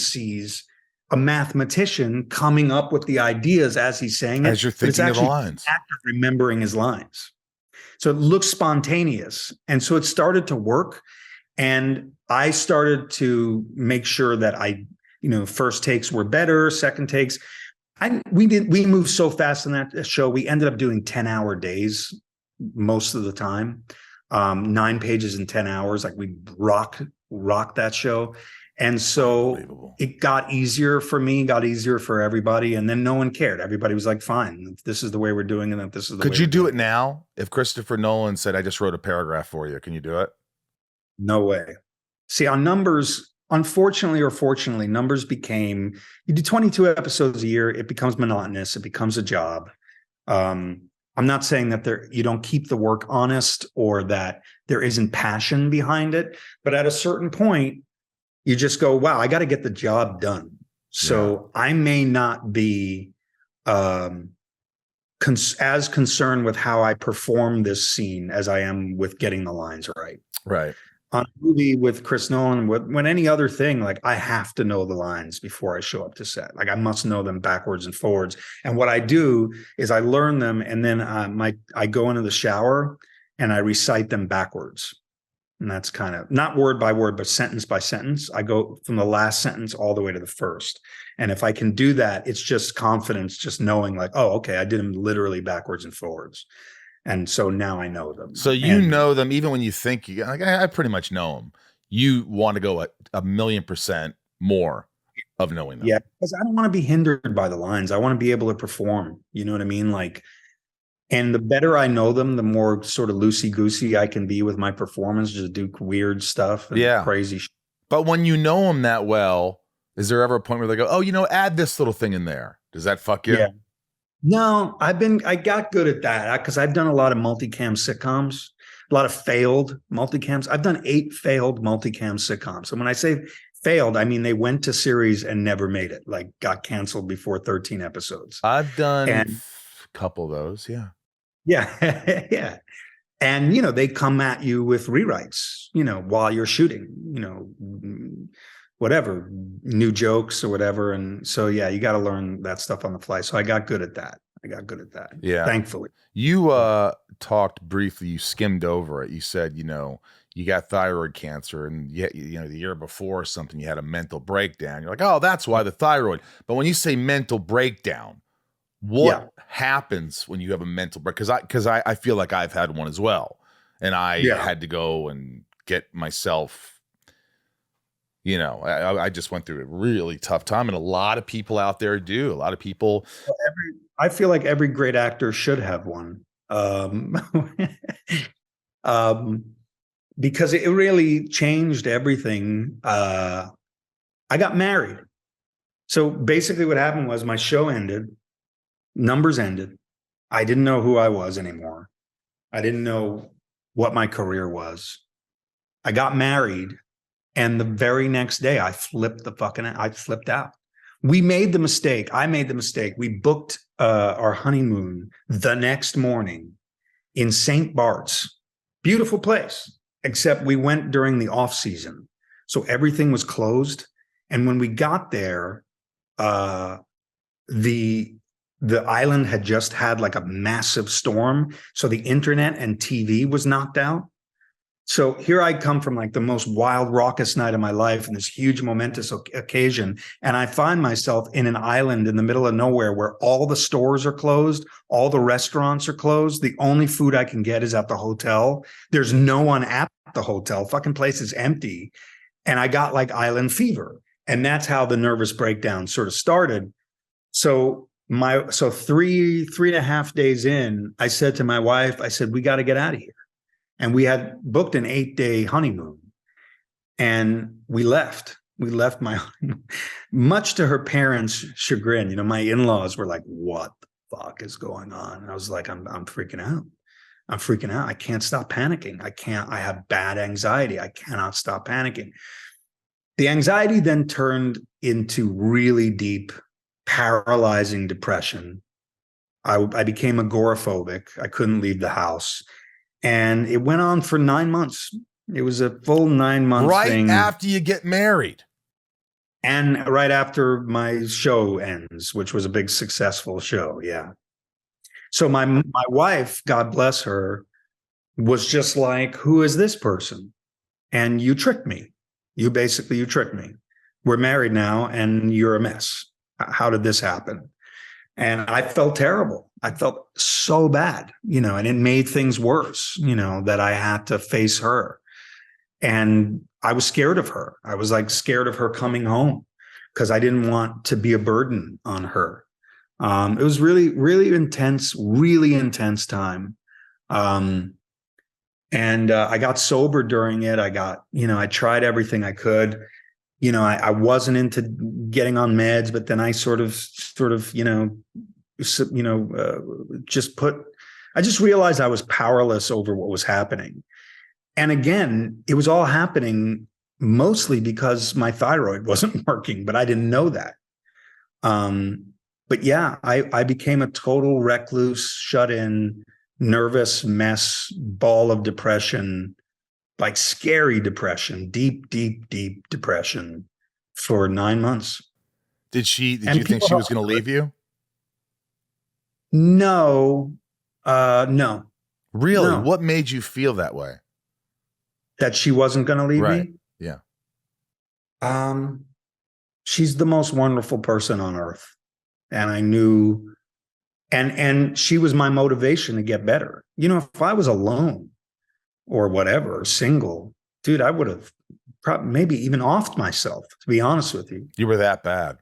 sees a mathematician coming up with the ideas as he's saying it. As you're thinking of the lines. The actor remembering his lines. So it looks spontaneous. And so it started to work. And I started to make sure that first takes were better, second takes. We moved so fast in that show. We ended up doing 10-hour days most of the time, 9 pages in 10 hours. Like we rocked that show. And so it got easier for me, got easier for everybody. And then no one cared. Everybody was like, fine, if this is the way we're doing it, this is the way. Could you do it now? If Christopher Nolan said, I just wrote a paragraph for you, can you do it? No way. See, on Numbers, unfortunately or fortunately, Numbers became, you do 22 episodes a year, it becomes monotonous, it becomes a job. I'm not saying that you don't keep the work honest or that there isn't passion behind it, but at a certain point, you just go, wow, I got to get the job done. So I may not be as concerned with how I perform this scene as I am with getting the lines right. Right. On a movie with Chris Nolan, when any other thing, like I have to know the lines before I show up to set. Like I must know them backwards and forwards. And what I do is I learn them, and then I go into the shower and I recite them backwards. And that's kind of not word by word, but sentence by sentence. I go from the last sentence all the way to the first. And if I can do that, it's just confidence, just knowing like, oh, okay, I did them literally backwards and forwards. And so now I know them. So you know them even when you think I pretty much know them. You want to go a 1,000,000% more of knowing them. Yeah, because I don't want to be hindered by the lines. I want to be able to perform. You know what I mean? Like, and the better I know them, the more sort of loosey-goosey I can be with my performance, just do weird stuff and crazy shit. But when you know them that well, is there ever a point where they go, oh, add this little thing in there? Does that fuck you? Yeah. No, I got good at that because I've done a lot of multicam sitcoms, a lot of failed multicams. I've done 8 failed multicam sitcoms. And when I say failed, I mean they went to series and never made it, like got canceled before 13 episodes. I've done a couple of those, yeah. Yeah, yeah. And, they come at you with rewrites, while you're shooting, whatever, new jokes or whatever. And so, yeah, you got to learn that stuff on the fly. So I got good at that. Yeah. Thankfully. You talked briefly, you skimmed over it. You said, you got thyroid cancer and the year before or something, you had a mental breakdown. You're like, oh, that's why the thyroid. But when you say mental breakdown, what happens when you have a mental break? Because I feel like I've had one as well. And I had to go and get myself, I just went through a really tough time. And a lot of people out there do. A lot of people. I feel like every great actor should have one. Because it really changed everything. I got married. So basically what happened was my show ended. Numbers ended. I didn't know who I was anymore. I didn't know what my career was. I got married, and the very next day I flipped out. We made the mistake. I made the mistake. We booked our honeymoon the next morning in St. Bart's. Beautiful place, except we went during the off season. So everything was closed. And when we got there, the island had just had like a massive storm. So the internet and TV was knocked out. So here I come from like the most wild, raucous night of my life and this huge momentous occasion. And I find myself in an island in the middle of nowhere where all the stores are closed. All the restaurants are closed. The only food I can get is at the hotel. There's no one at the hotel. Fucking place is empty. And I got like island fever. And that's how the nervous breakdown sort of started. So 3.5 days in, I said to my wife, we got to get out of here. And we had booked an 8-day honeymoon, and we left. We left my honeymoon, much to her parents' chagrin. My in-laws were like, "What the fuck is going on?" And I was like, "I'm freaking out. I'm freaking out. I can't stop panicking. I have bad anxiety. I cannot stop panicking." The anxiety then turned into really deep, paralyzing depression. I became agoraphobic. I couldn't leave the house. And it went on for 9 months. It was a full 9 month thing. Right after you get married. And right after my show ends, which was a big successful show. Yeah. So my wife, God bless her, was just like, who is this person? And you tricked me. You tricked me. We're married now and you're a mess. How did this happen? And I felt terrible. I felt so bad, and it made things worse, that I had to face her. And I was scared of her. I was like scared of her coming home because I didn't want to be a burden on her. It was really, really intense time. And I got sober during it. I tried everything I could. I wasn't into getting on meds, but then I I just realized I was powerless over what was happening. And again, it was all happening mostly because my thyroid wasn't working, but I didn't know that. But yeah, I became a total recluse, shut in, nervous mess, ball of depression, like scary depression, deep, deep, deep depression for 9 months. Did you think she was going to leave you? No, no. Really? No. What made you feel that way? That she wasn't going to leave me? Yeah. She's the most wonderful person on earth. And I knew, and she was my motivation to get better. If I was alone or whatever, single, dude, I would have maybe even offed myself, to be honest with you. You were that bad.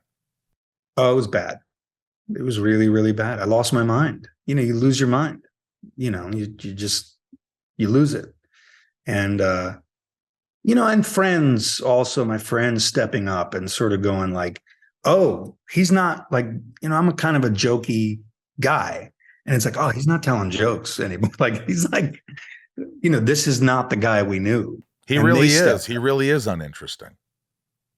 Oh, it was bad. It was really, really bad. I lost my mind. You lose your mind. You lose it. And, and friends also, my friends stepping up and sort of going like, oh, he's not like, I'm a kind of a jokey guy. And it's like, oh, he's not telling jokes anymore. Like, he's like, this is not the guy we knew. He really is. He really is uninteresting.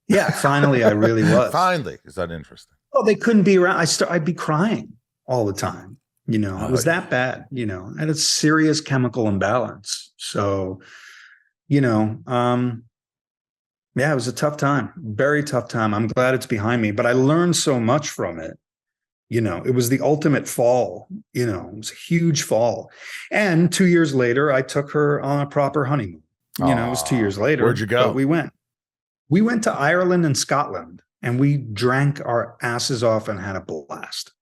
Yeah. Finally, I really was. Finally, is that interesting? Oh, they couldn't be around. I'd be crying all the time. It was that bad, I had a serious chemical imbalance. So, yeah, it was a tough time, very tough time. I'm glad it's behind me, but I learned so much from it. It was the ultimate fall, it was a huge fall. And 2 years later, I took her on a proper honeymoon. It was 2 years later. Where'd you go? But we went to Ireland and Scotland, and we drank our asses off and had a blast.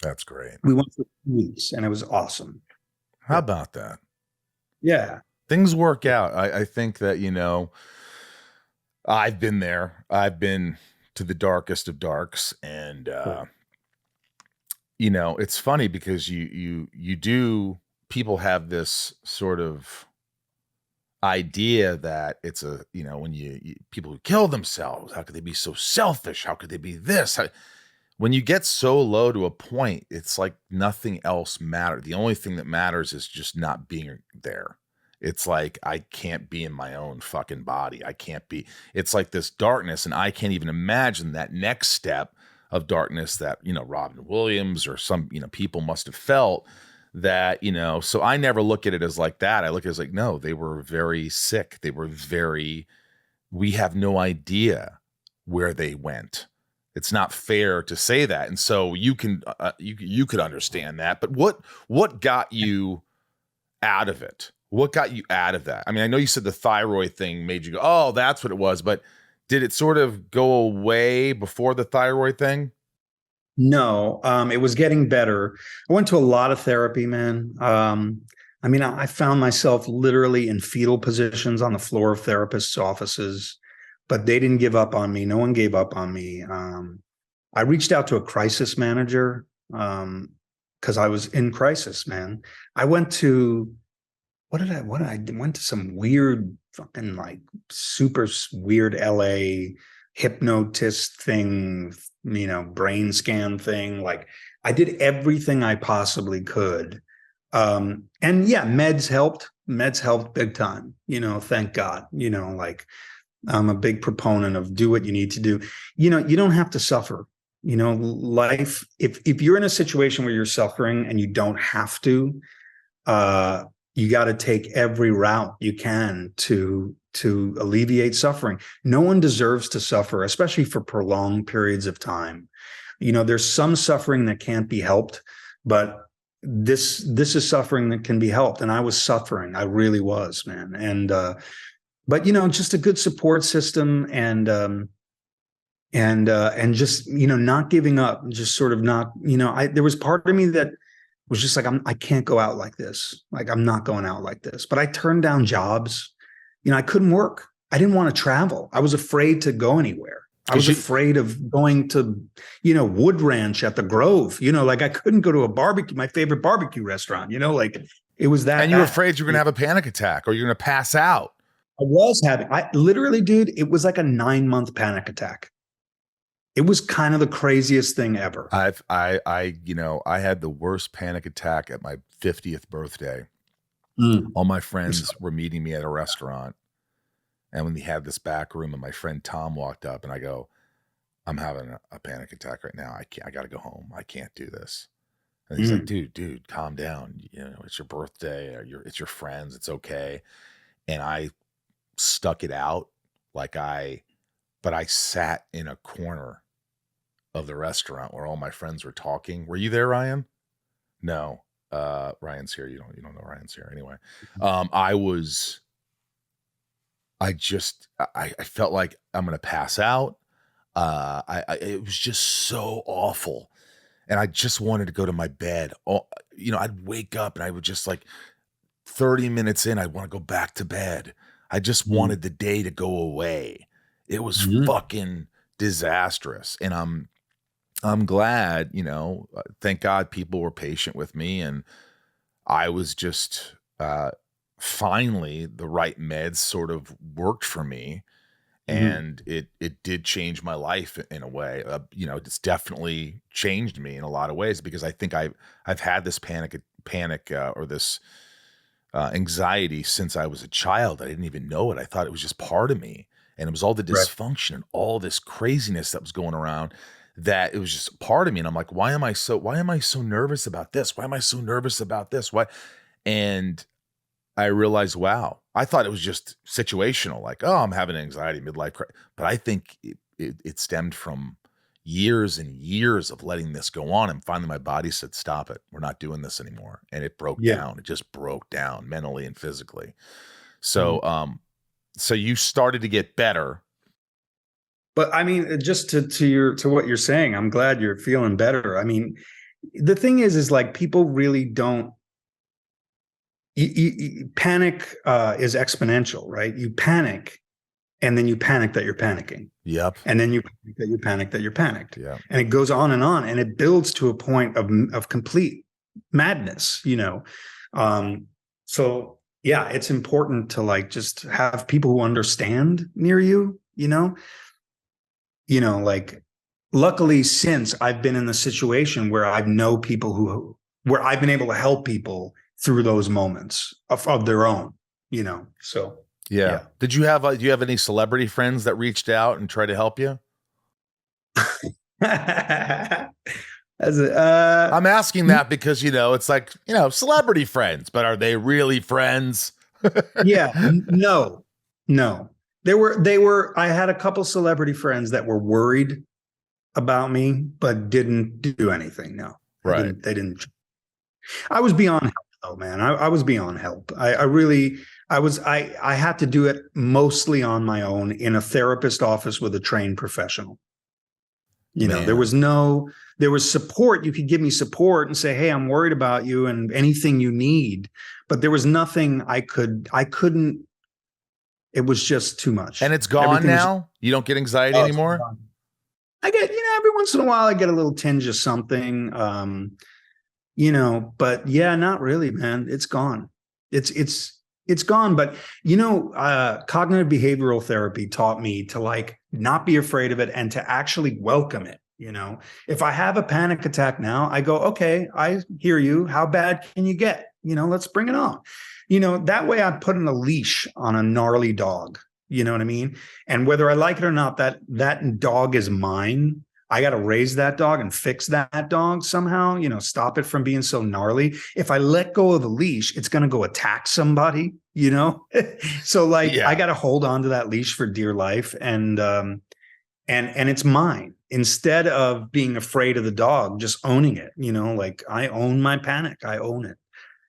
That's great. We went for 2 weeks and it was awesome. How about that? Yeah. Things work out. I think that, I've been there. I've been to the darkest of darks. And, it's funny because people have this sort of idea that it's when people who kill themselves, how could they be so selfish? How could they be this? When you get so low to a point, it's like nothing else matters. The only thing that matters is just not being there. It's like, I can't be in my own fucking body. It's like this darkness, and I can't even imagine that next step of darkness that, Robin Williams or some, people must have felt that, so I never look at it as like that. I look at it as like, no, they were very sick. We have no idea where they went. It's not fair to say that. And so you could understand that, but what got you out of it? What got you out of that? I mean, I know you said the thyroid thing made you go, oh, that's what it was, but did it sort of go away before the thyroid thing? No, it was getting better. I went to a lot of therapy, man. I found myself literally in fetal positions on the floor of therapists' offices, but they didn't give up on me. No one gave up on me. I reached out to a crisis manager because I was in crisis, man. I went to I went to some weird fucking like super weird LA hypnotist thing, brain scan thing. Like I did everything I possibly could. And yeah, meds helped big time, thank God, like I'm a big proponent of do what you need to do. You don't have to suffer, life. If you're in a situation where you're suffering and you don't have to, you got to take every route you can to alleviate suffering. No one deserves to suffer, especially for prolonged periods of time. There's some suffering that can't be helped, but this is suffering that can be helped. And I was suffering. I really was, man. And, but just a good support system and just, not giving up, just sort of not, there was part of me that was just like, I can't go out like this. Like, I'm not going out like this, but I turned down jobs. I couldn't work. I didn't want to travel. I was afraid to go anywhere. I was afraid of going to, Wood Ranch at the Grove, like I couldn't go to a barbecue, my favorite barbecue restaurant, like it was that. And you were afraid you were going to have a panic attack or you're going to pass out. I literally, dude, it was like a 9-month panic attack. It was kind of the craziest thing ever. I had the worst panic attack at my 50th birthday. All my friends were meeting me at a restaurant. And when we had this back room and my friend Tom walked up and I go, I'm having a panic attack right now. I got to go home. I can't do this. And he's like, dude, calm down. It's your birthday. It's your friends. It's okay. And I stuck it out but I sat in a corner of the restaurant where all my friends were talking. Were you there, Ryan? No. Ryan's here. You don't know Ryan's here anyway. I felt like I'm going to pass out. It was just so awful. And I just wanted to go to my bed. I'd wake up and I would just like 30 minutes in, I'd want to go back to bed. I just wanted the day to go away. It was fucking disastrous. And I'm glad, you know, thank God people were patient with me, and I was just finally the right meds sort of worked for me, and it did change my life in a way. You know, it's definitely changed me in a lot of ways, because I think I've had this panic or this anxiety since I was a child. I didn't even know it. I thought it was just part of me, and it was all the dysfunction and all this craziness that was going around, that it was just part of me. And I'm like, why am I so nervous about this? Why am I so nervous about this? Why? And I realized, wow, I thought it was just situational, like, oh, I'm having anxiety, midlife crisis. But I think it stemmed from years and years of letting this go on. And finally my body said, stop it. We're not doing this anymore. And it broke down. It just broke down mentally and physically. So, so you started to get better. But I mean, just to what you're saying, I'm glad you're feeling better. I mean, the thing is like, people really don't. Panic is exponential, right? You panic, and then you panic that you're panicking. Yep. And then you panic that you're panicked. Yeah. And it goes on, and it builds to a point of complete madness, you know. So yeah, it's important to like just have people who understand near you, you know. You know, like, luckily, since I've been in the situation where I know people where I've been able to help people through those moments of their own, you know. So yeah. Did you have do you have any celebrity friends that reached out and tried to help you? I'm asking that because, you know, it's like, you know, celebrity friends, but are they really friends? No. They were, I had a couple celebrity friends that were worried about me, but didn't do anything. No. Right. They didn't. I was beyond help though, man. I was beyond help. I had to do it mostly on my own in a therapist office with a trained professional. You know, there was support. You could give me support and say, hey, I'm worried about you and anything you need. But there was nothing I couldn't. It was just too much. And it's gone now? You don't get anxiety anymore? I get, you know, every once in a while I get a little tinge of something, you know, but yeah, not really, man. It's gone. It's gone. But, you know, cognitive behavioral therapy taught me to like not be afraid of it and to actually welcome it. You know, if I have a panic attack now, I go, okay, I hear you. How bad can you get? You know, let's bring it on. You know, that way I'm putting a leash on a gnarly dog. You know what I mean? And whether I like it or not, that dog is mine. I got to raise that dog and fix that dog somehow, you know, stop it from being so gnarly. If I let go of the leash, it's going to go attack somebody, you know? So like, I got to hold on to that leash for dear life. And it's mine, instead of being afraid of the dog, just owning it, you know, like I own my panic. I own it.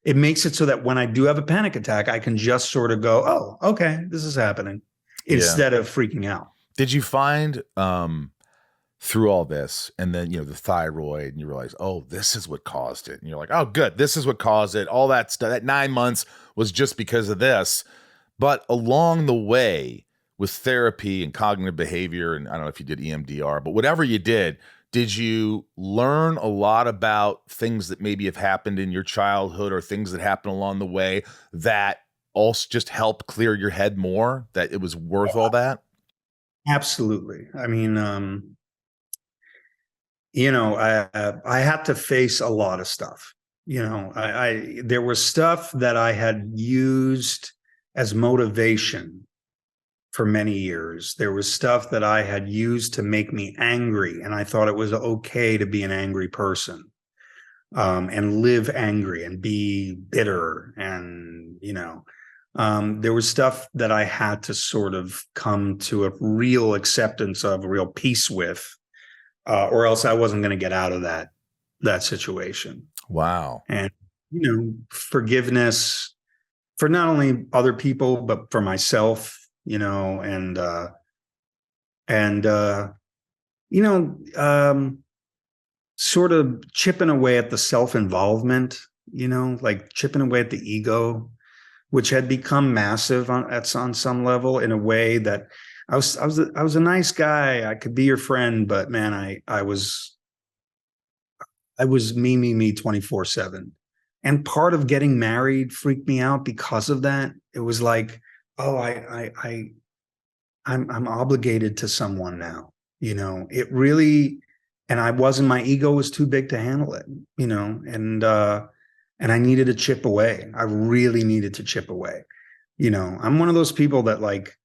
It makes it so that when I do have a panic attack, I can just sort of go, oh, okay, this is happening, instead of freaking out. Did you find through all this, and then, you know, the thyroid, and you realize, oh, this is what caused it. And you're like, oh, good, this is what caused it. All that stuff, that 9 months was just because of this. But along the way with therapy and cognitive behavior, and I don't know if you did EMDR, but whatever you did you learn a lot about things that maybe have happened in your childhood or things that happened along the way that also just help clear your head more, that it was worth all that? Absolutely. I mean, you know, I had to face a lot of stuff. You know, there was stuff that I had used as motivation for many years. There was stuff that I had used to make me angry, and I thought it was okay to be an angry person, and live angry and be bitter. And, you know, there was stuff that I had to sort of come to a real acceptance of, a real peace with, or else I wasn't going to get out of that situation. Wow. And, you know, forgiveness for not only other people, but for myself, you know, and you know, sort of chipping away at the self-involvement, you know, like chipping away at the ego, which had become massive on some level, in a way that I was a nice guy. I could be your friend, but man, I was me 24/7. And part of getting married freaked me out because of that. It was like, oh, I'm obligated to someone now. It really, and my ego was too big to handle it, and I needed to chip away. I really needed to chip away. I'm one of those people that, like,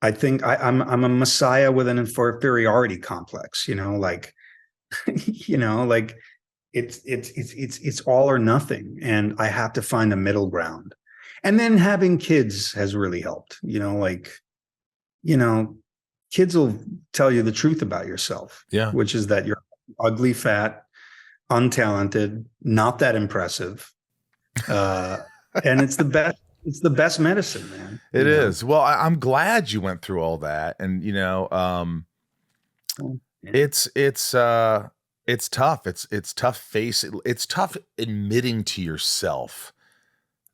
I think I'm a messiah with an inferiority complex, like, like it's all or nothing. And I have to find a middle ground. And then having kids has really helped, kids will tell you the truth about yourself. Yeah. Which is that you're ugly, fat, untalented, not that impressive. And it's the best medicine, man. It is. Well, I'm glad you went through all that. And, it's tough. It's tough it's tough admitting to yourself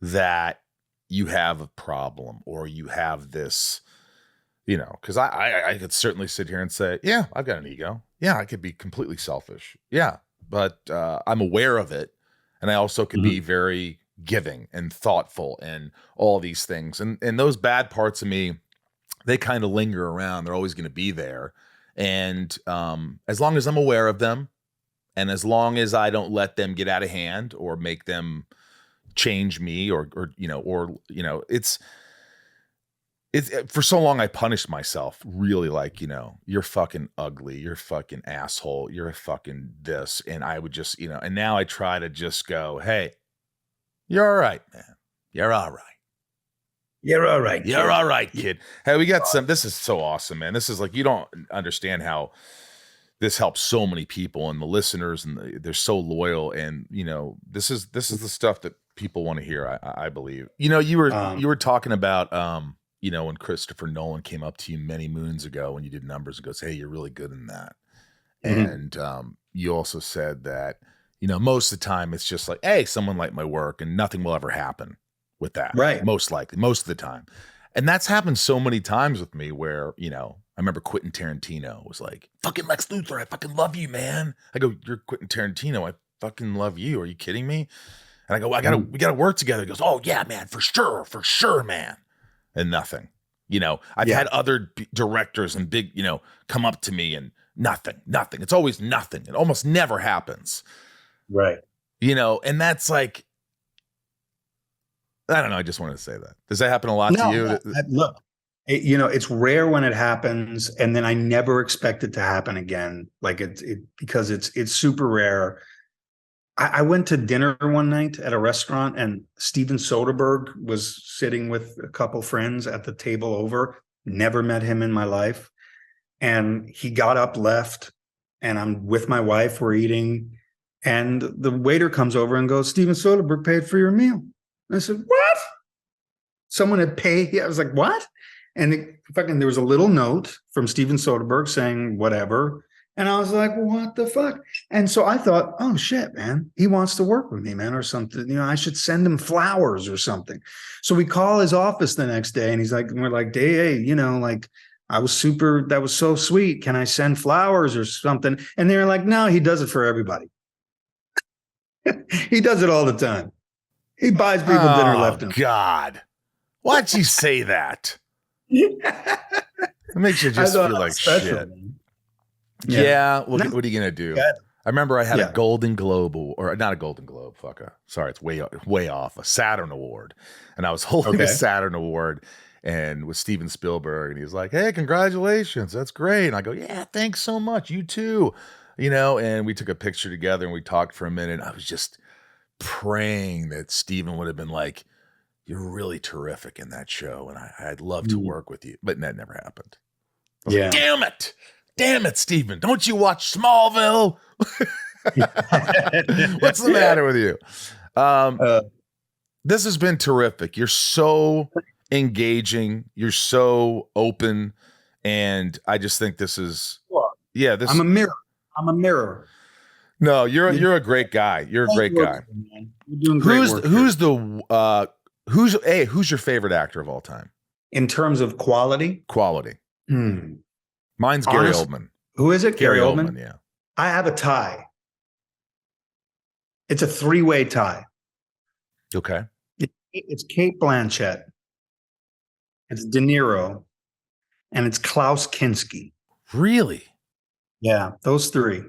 that you have a problem, or you have this, because I could certainly sit here and say, yeah, I've got an ego. Yeah, I could be completely selfish. Yeah, but I'm aware of it. And I also could be very giving and thoughtful and all these things. And those bad parts of me, they kind of linger around. They're always going to be there. And as long as I'm aware of them, and as long as I don't let them get out of hand or make them change me, or it's for so long I punished myself really, like, you're fucking ugly, you're fucking asshole, you're a fucking this. And I would just, and now I try to just go, hey, you're all right, man. You're all right. You're all right. You're all right, kid. Hey, we got this is so awesome, man. This is like, you don't understand how this helps so many people, and the listeners, and they're so loyal. And, this is the stuff that people want to hear. I believe, you were talking about, when Christopher Nolan came up to you many moons ago when you did Numbers and goes, hey, you're really good in that. And you also said that, most of the time it's just like, hey, someone liked my work, and nothing will ever happen with that. Right. Most likely, most of the time. And that's happened so many times with me where, I remember Quentin Tarantino was like, fucking Lex Luthor, I fucking love you, man. I go, you're Quentin Tarantino, I fucking love you. Are you kidding me? And I go, we gotta work together. He goes, oh yeah, man, for sure, man. And nothing. I've had other directors and big, come up to me, and nothing. It's always nothing. It almost never happens. Right. And that's like, I don't know. I just wanted to say that. Does that happen a lot to you? Look, it's rare when it happens, and then I never expect it to happen again. Like because it's super rare. I went to dinner one night at a restaurant, and Steven Soderbergh was sitting with a couple friends at the table over. Never met him in my life. And he got up, left, and I'm with my wife. We're eating, and the waiter comes over and goes, Steven Soderbergh paid for your meal. And I said, what? Someone had paid? I was like, what? And there was a little note from Steven Soderbergh saying whatever. And I was like, what the fuck? And so I thought, oh shit, man, he wants to work with me, man, or something. I should send him flowers or something. So we call his office the next day, and he's like, we're like, hey, like, that was so sweet. Can I send flowers or something? And they're like, no, he does it for everybody. He does it all the time. He buys people dinner left and God. Why'd you say that? It makes you just feel like special, shit. Man. Yeah. What are you gonna do? I remember I had a Golden Globe, or not a Golden Globe. Sorry, it's way off. A Saturn Award, and I was holding a Saturn Award, and with Steven Spielberg, and he was like, "Hey, congratulations, that's great." And I go, "Yeah, thanks so much. You too." And we took a picture together, and we talked for a minute. I was just praying that Steven would have been like, "You're really terrific in that show, and I'd love to work with you," but that never happened. Yeah. Like, Damn it, Steven. Don't you watch Smallville? What's the matter with you? This has been terrific. You're so engaging. You're so open. And I just think this is, I'm a mirror. No, you're a great guy. You're a great guy. You're doing great work. Who's the Who's your favorite actor of all time? In terms of quality? Quality. Hmm. Mine's Gary Oldman. Who is it? Gary Oldman, yeah. I have a tie. It's a 3-way tie. Okay. It's Kate Blanchett, it's De Niro, and it's Klaus Kinski. Really? Yeah, those three.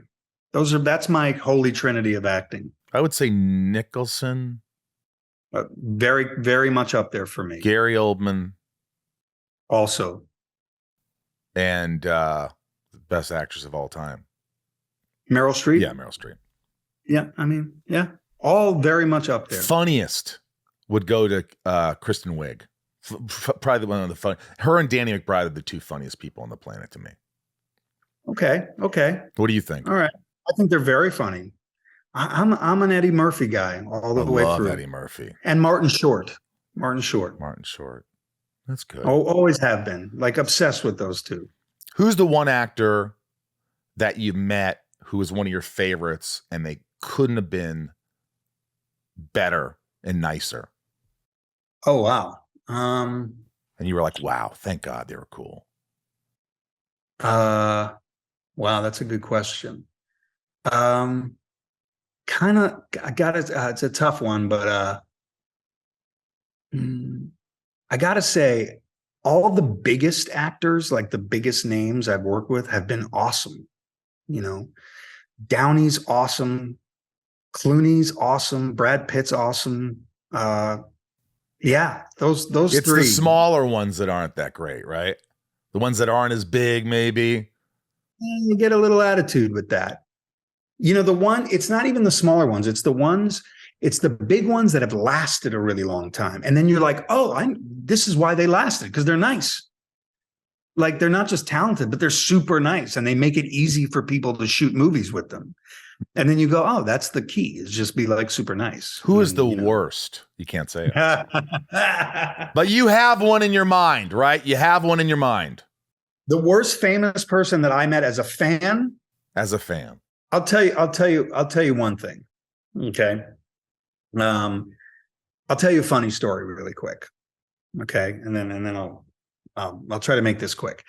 That's my holy trinity of acting. I would say Nicholson. Very, very much up there for me. Gary Oldman. Also. And best actress of all time. Meryl Streep? Yeah, Meryl Streep. Yeah, I mean, yeah. All very much up there. Funniest would go to Kristen Wiig. Probably one of the fun. Her and Danny McBride are the two funniest people on the planet to me. Okay. What do you think? All right. I think they're very funny. I'm an Eddie Murphy guy all the way through. Eddie Murphy. And Martin Short. That's good. Always have been. Like obsessed with those two. Who's the one actor that you met who was one of your favorites and they couldn't have been better and nicer? Oh, wow. And you were like, wow, thank God they were cool. Wow, that's a good question. Kind of, I got it. It's a tough one, but I got to say, all the biggest actors, like the biggest names I've worked with, have been awesome. You know, Downey's awesome, Clooney's awesome, Brad Pitt's awesome. Yeah, those it's three. It's the smaller ones that aren't that great, right? The ones that aren't as big, maybe. You get a little attitude with that. You know, it's not even the smaller ones. It's the big ones that have lasted a really long time. And then you're like, oh, this is why they lasted, because they're nice. Like, they're not just talented, but they're super nice. And they make it easy for people to shoot movies with them. And then you go, oh, that's the key, is just be like super nice. Who is the worst? You can't say it. But you have one in your mind, right? You have one in your mind. The worst famous person that I met as a fan? As a fan. I'll tell you one thing. Okay. I'll tell you a funny story really quick. Okay. And then I'll try to make this quick.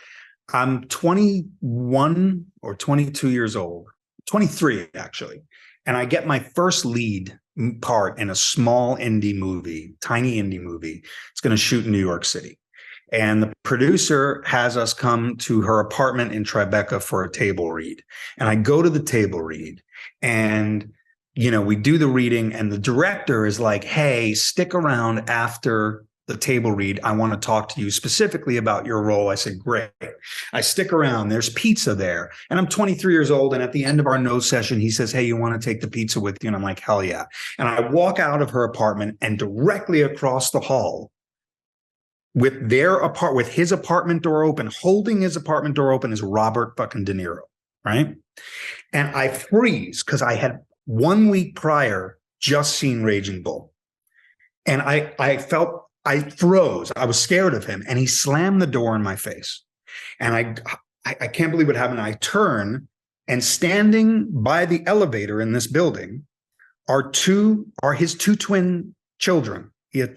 I'm 21 or 22 years old, 23 actually. And I get my first lead part in a small indie movie, tiny indie movie. It's going to shoot in New York City. And the producer has us come to her apartment in Tribeca for a table read. And I go to the table read and, you know, we do the reading and the director is like, hey, stick around after the table read. I want to talk to you specifically about your role. I said, great. I stick around. There's pizza there. And I'm 23 years old. And at the end of our no session, he says, hey, you want to take the pizza with you? And I'm like, hell yeah. And I walk out of her apartment and directly across the hall with his apartment door open, holding his apartment door open, is Robert fucking De Niro, right? And I freeze because I had 1 week prior just seen Raging Bull. And I froze. I was scared of him. And he slammed the door in my face. And I can't believe what happened. I turn, and standing by the elevator in this building are his two twin children. He had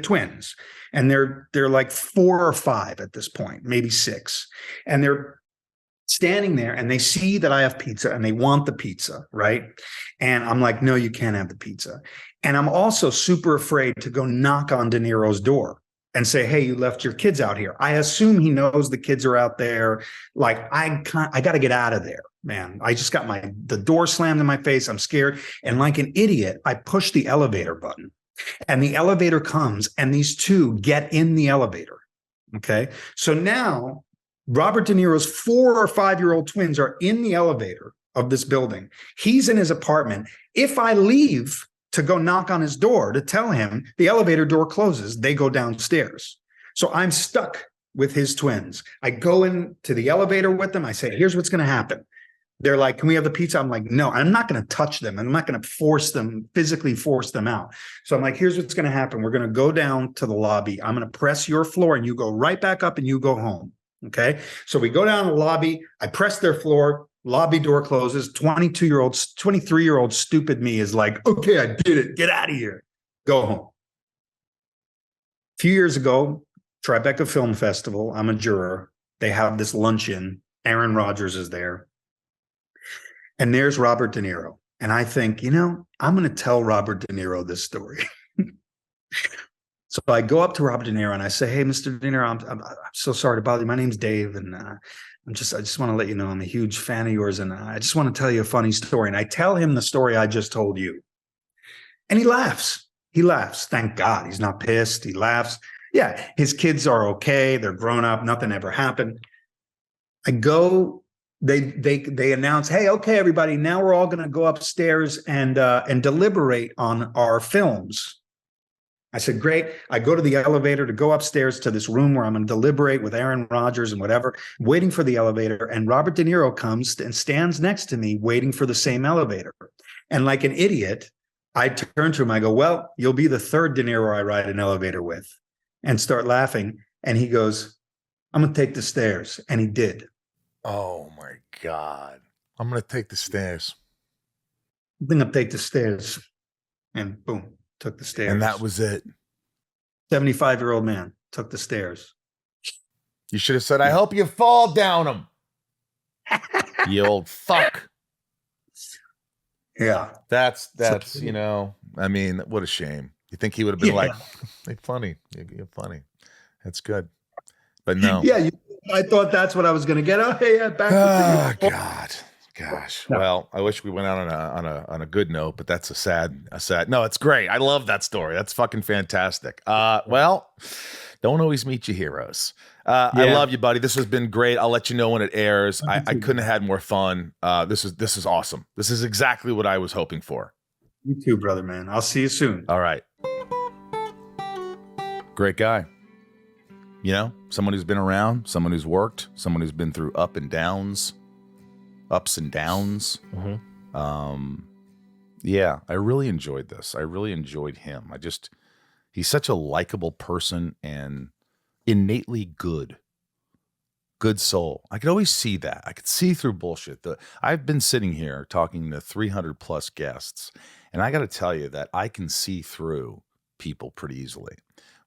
twins. And they're like 4 or 5 at this point, maybe 6. And they're standing there and they see that I have pizza and they want the pizza, right? And I'm like, no, you can't have the pizza. And I'm also super afraid to go knock on De Niro's door and say, hey, you left your kids out here. I assume he knows the kids are out there. Like, I got to get out of there, man. I just got the door slammed in my face. I'm scared. And like an idiot, I push the elevator button. And the elevator comes and these two get in the elevator. Okay. So now Robert De Niro's 4 or 5-year-old twins are in the elevator of this building. He's in his apartment. If I leave to go knock on his door to tell him, the elevator door closes, they go downstairs. So I'm stuck with his twins. I go into the elevator with them. I say, here's what's going to happen. They're like, can we have the pizza? I'm like, no, I'm not going to touch them. I'm not going to physically force them out. So I'm like, here's what's going to happen. We're going to go down to the lobby. I'm going to press your floor and you go right back up and you go home. Okay. So we go down the lobby. I press their floor. Lobby door closes. 23-year-old stupid me is like, okay, I did it. Get out of here. Go home. few years ago, Tribeca Film Festival, I'm a juror. They have this luncheon. Aaron Rodgers is there. And there's Robert De Niro. And I think, I'm going to tell Robert De Niro this story. So I go up to Robert De Niro and I say, "Hey, Mr. De Niro, I'm so sorry to bother you. My name's Dave, and I just want to let you know I'm a huge fan of yours, and I just want to tell you a funny story." And I tell him the story I just told you, and he laughs. He laughs. Thank God, he's not pissed. He laughs. Yeah, his kids are okay. They're grown up. Nothing ever happened. I go. They announce, "Hey, okay, everybody, now we're all going to go upstairs and deliberate on our films." I said, "Great." I go to the elevator to go upstairs to this room where I'm going to deliberate with Aaron Rodgers and whatever, waiting for the elevator. And Robert De Niro comes and stands next to me waiting for the same elevator. And like an idiot, I turn to him. I go, "Well, you'll be the third De Niro I ride an elevator with," and start laughing. And he goes, "I'm going to take the stairs." And he did. Oh, my God. I'm going to take the stairs. I'm going to take the stairs. And boom. Took the stairs. And that was it. 75-year-old man took the stairs. You should have said, "I hope you fall down them." You old fuck. Yeah. That's I mean, what a shame. You think he would have been like, "Hey, funny. You're funny. That's good." But no. Yeah. I thought that's what I was going to get. Oh, hey, yeah, back. Oh, God. Gosh. No. Well, I wish we went out on a good note, but that's a sad. No, it's great. I love that story. That's fucking fantastic. Well, don't always meet your heroes. I love you, buddy. This has been great. I'll let you know when it airs. I couldn't have had more fun. This is awesome. This is exactly what I was hoping for. You too, brother, man. I'll see you soon. All right. Great guy. Someone who's been around, someone who's worked, someone who's been through ups and downs. Mm-hmm. Yeah, I really enjoyed this. I really enjoyed him. He's such a likable person and innately good soul. I could always see that. I could see through bullshit. I've been sitting here talking to 300 plus guests, and I got to tell you that I can see through people pretty easily.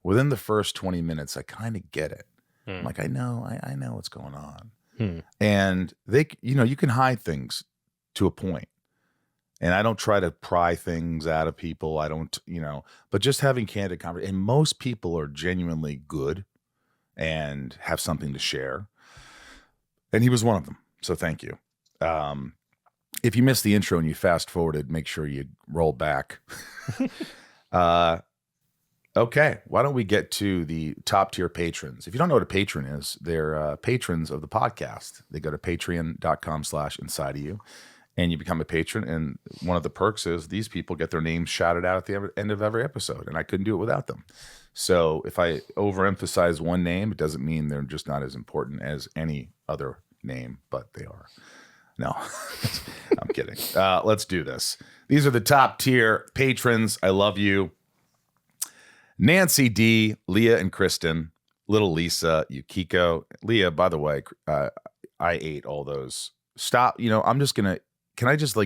Within the first 20 minutes, I kind of get it. I'm like, I know what's going on. And you can hide things to a point. And I don't try to pry things out of people. I don't, but just having candid conversation. And most people are genuinely good and have something to share. And he was one of them. So thank you. If you missed the intro and you fast forwarded, make sure you roll back. Okay, why don't we get to the top tier patrons? If you don't know what a patron is, they're patrons of the podcast. They go to patreon.com/insideof you, and you become a patron. And one of the perks is these people get their names shouted out at the end of every episode, and I couldn't do it without them. So if I overemphasize one name, it doesn't mean they're just not as important as any other name, but they are. No, I'm kidding. Let's do this. These are the top tier patrons. I love you. Nancy D, Leah and Kristen, Little Lisa, Yukiko. Leah, by the way, I ate all those. Stop. I'm just going to, can I just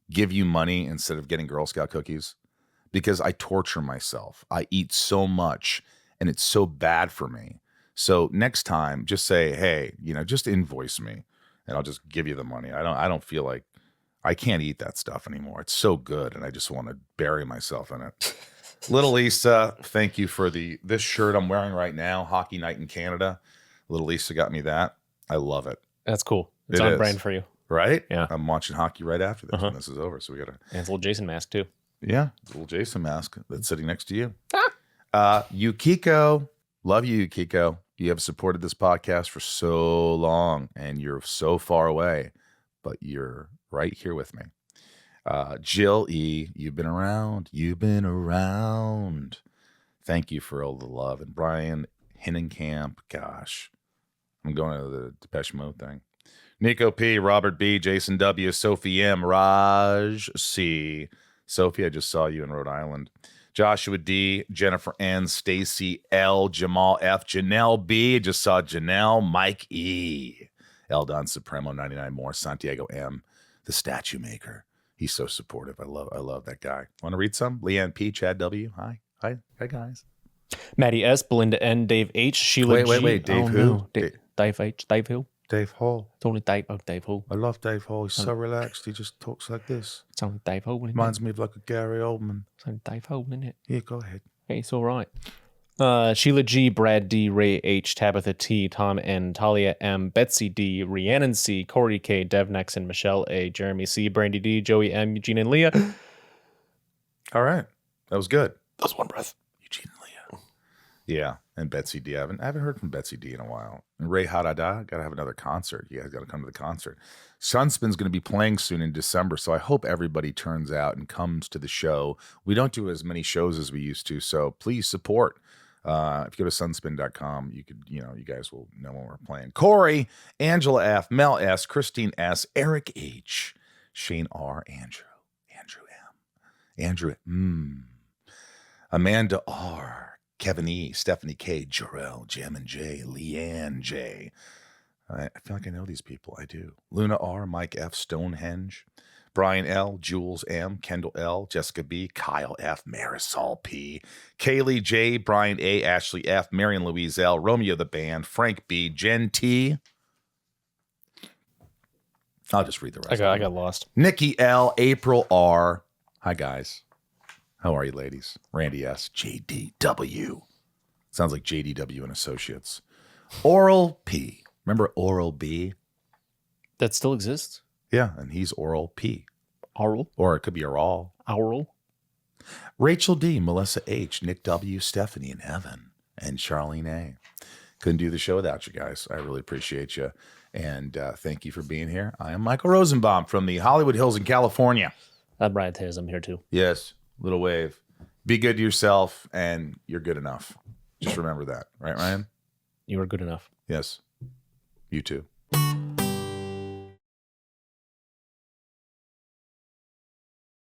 give you money instead of getting Girl Scout cookies? Because I torture myself. I eat so much and it's so bad for me. So next time, just say, hey, just invoice me and I'll just give you the money. I don't feel like I can't eat that stuff anymore. It's so good. And I just want to bury myself in it. Little Lisa, thank you for this shirt I'm wearing right now, Hockey Night in Canada. Little Lisa got me that. I love it. That's cool. It's on brand for you. Right? Yeah. I'm watching hockey right after this when this is over. So we got to. And it's a little Jason mask too. Yeah. Little Jason mask that's sitting next to you. Yukiko. Love you, Yukiko. You have supported this podcast for so long and you're so far away, but you're right here with me. Jill E, you've been around. Thank you for all the love. And Brian Hinnenkamp, gosh, I'm going to the Depeche Mode thing. Nico P, Robert B, Jason W, Sophie M, Raj C. Sophie, I just saw you in Rhode Island. Joshua D, Jennifer N, Stacy L, Jamal F, Janelle B, just saw Janelle, Mike E, Eldon Supremo 99 more, Santiago M, the statue maker. He's so supportive. I love that guy. Want to read some? Leanne P, Chad W. Hi guys. Maddie S, Belinda N, Dave H, Sheila G. Wait. Dave who? No. Dave H. Dave who? Dave Hall. It's only Dave. Oh, Dave who? I love Dave Hall. He's so relaxed. He just talks like this. It's only Dave who, isn't it? Reminds me of like a Gary Oldman. It's only Dave who, isn't it? Yeah, go ahead. Hey, it's all right. Sheila G, Brad D, Ray H, Tabitha T, Tom N, Talia M, Betsy D, Rhiannon C, Corey K, Dev Nexon, Michelle A, Jeremy C, Brandy D, Joey M, Eugene and Leah. All right. That was good. That was one breath. Eugene and Leah. Yeah. And Betsy D. I haven't heard from Betsy D in a while. And Ray Hadada, got to have another concert. You guys got to come to the concert. Sunspin's going to be playing soon in December, so I hope everybody turns out and comes to the show. We don't do as many shows as we used to, so please support. If you go to sunspin.com, you guys will know when we're playing. Corey, Angela F, Mel S, Christine S, Eric H, Shane R, Andrew M, Andrew Amanda R, Kevin E, Stephanie K, Jarrell, Jam and J, Leanne J. I feel like I know these people. I do. Luna R, Mike F, Stonehenge, Brian L, Jules M, Kendall L, Jessica B, Kyle F, Marisol P, Kaylee J, Brian A, Ashley F, Marion Louise L, Romeo the Band, Frank B, Jen T. I'll just read the rest. I got lost. Nikki L, April R. Hi, guys. How are you, ladies? Randy S, JDW. Sounds like JDW and Associates. Oral P. Remember Oral B? That still exists? Yeah, and he's Oral P. Oral? Or it could be Oral. Oral? Rachel D, Melissa H, Nick W, Stephanie and Evan, and Charlene A. Couldn't do the show without you guys. I really appreciate you. And thank you for being here. I am Michael Rosenbaum from the Hollywood Hills in California. I'm Ryan Tays. I'm here too. Yes, little wave. Be good to yourself, and you're good enough. Just remember that. Right, Ryan? You are good enough. Yes. You too.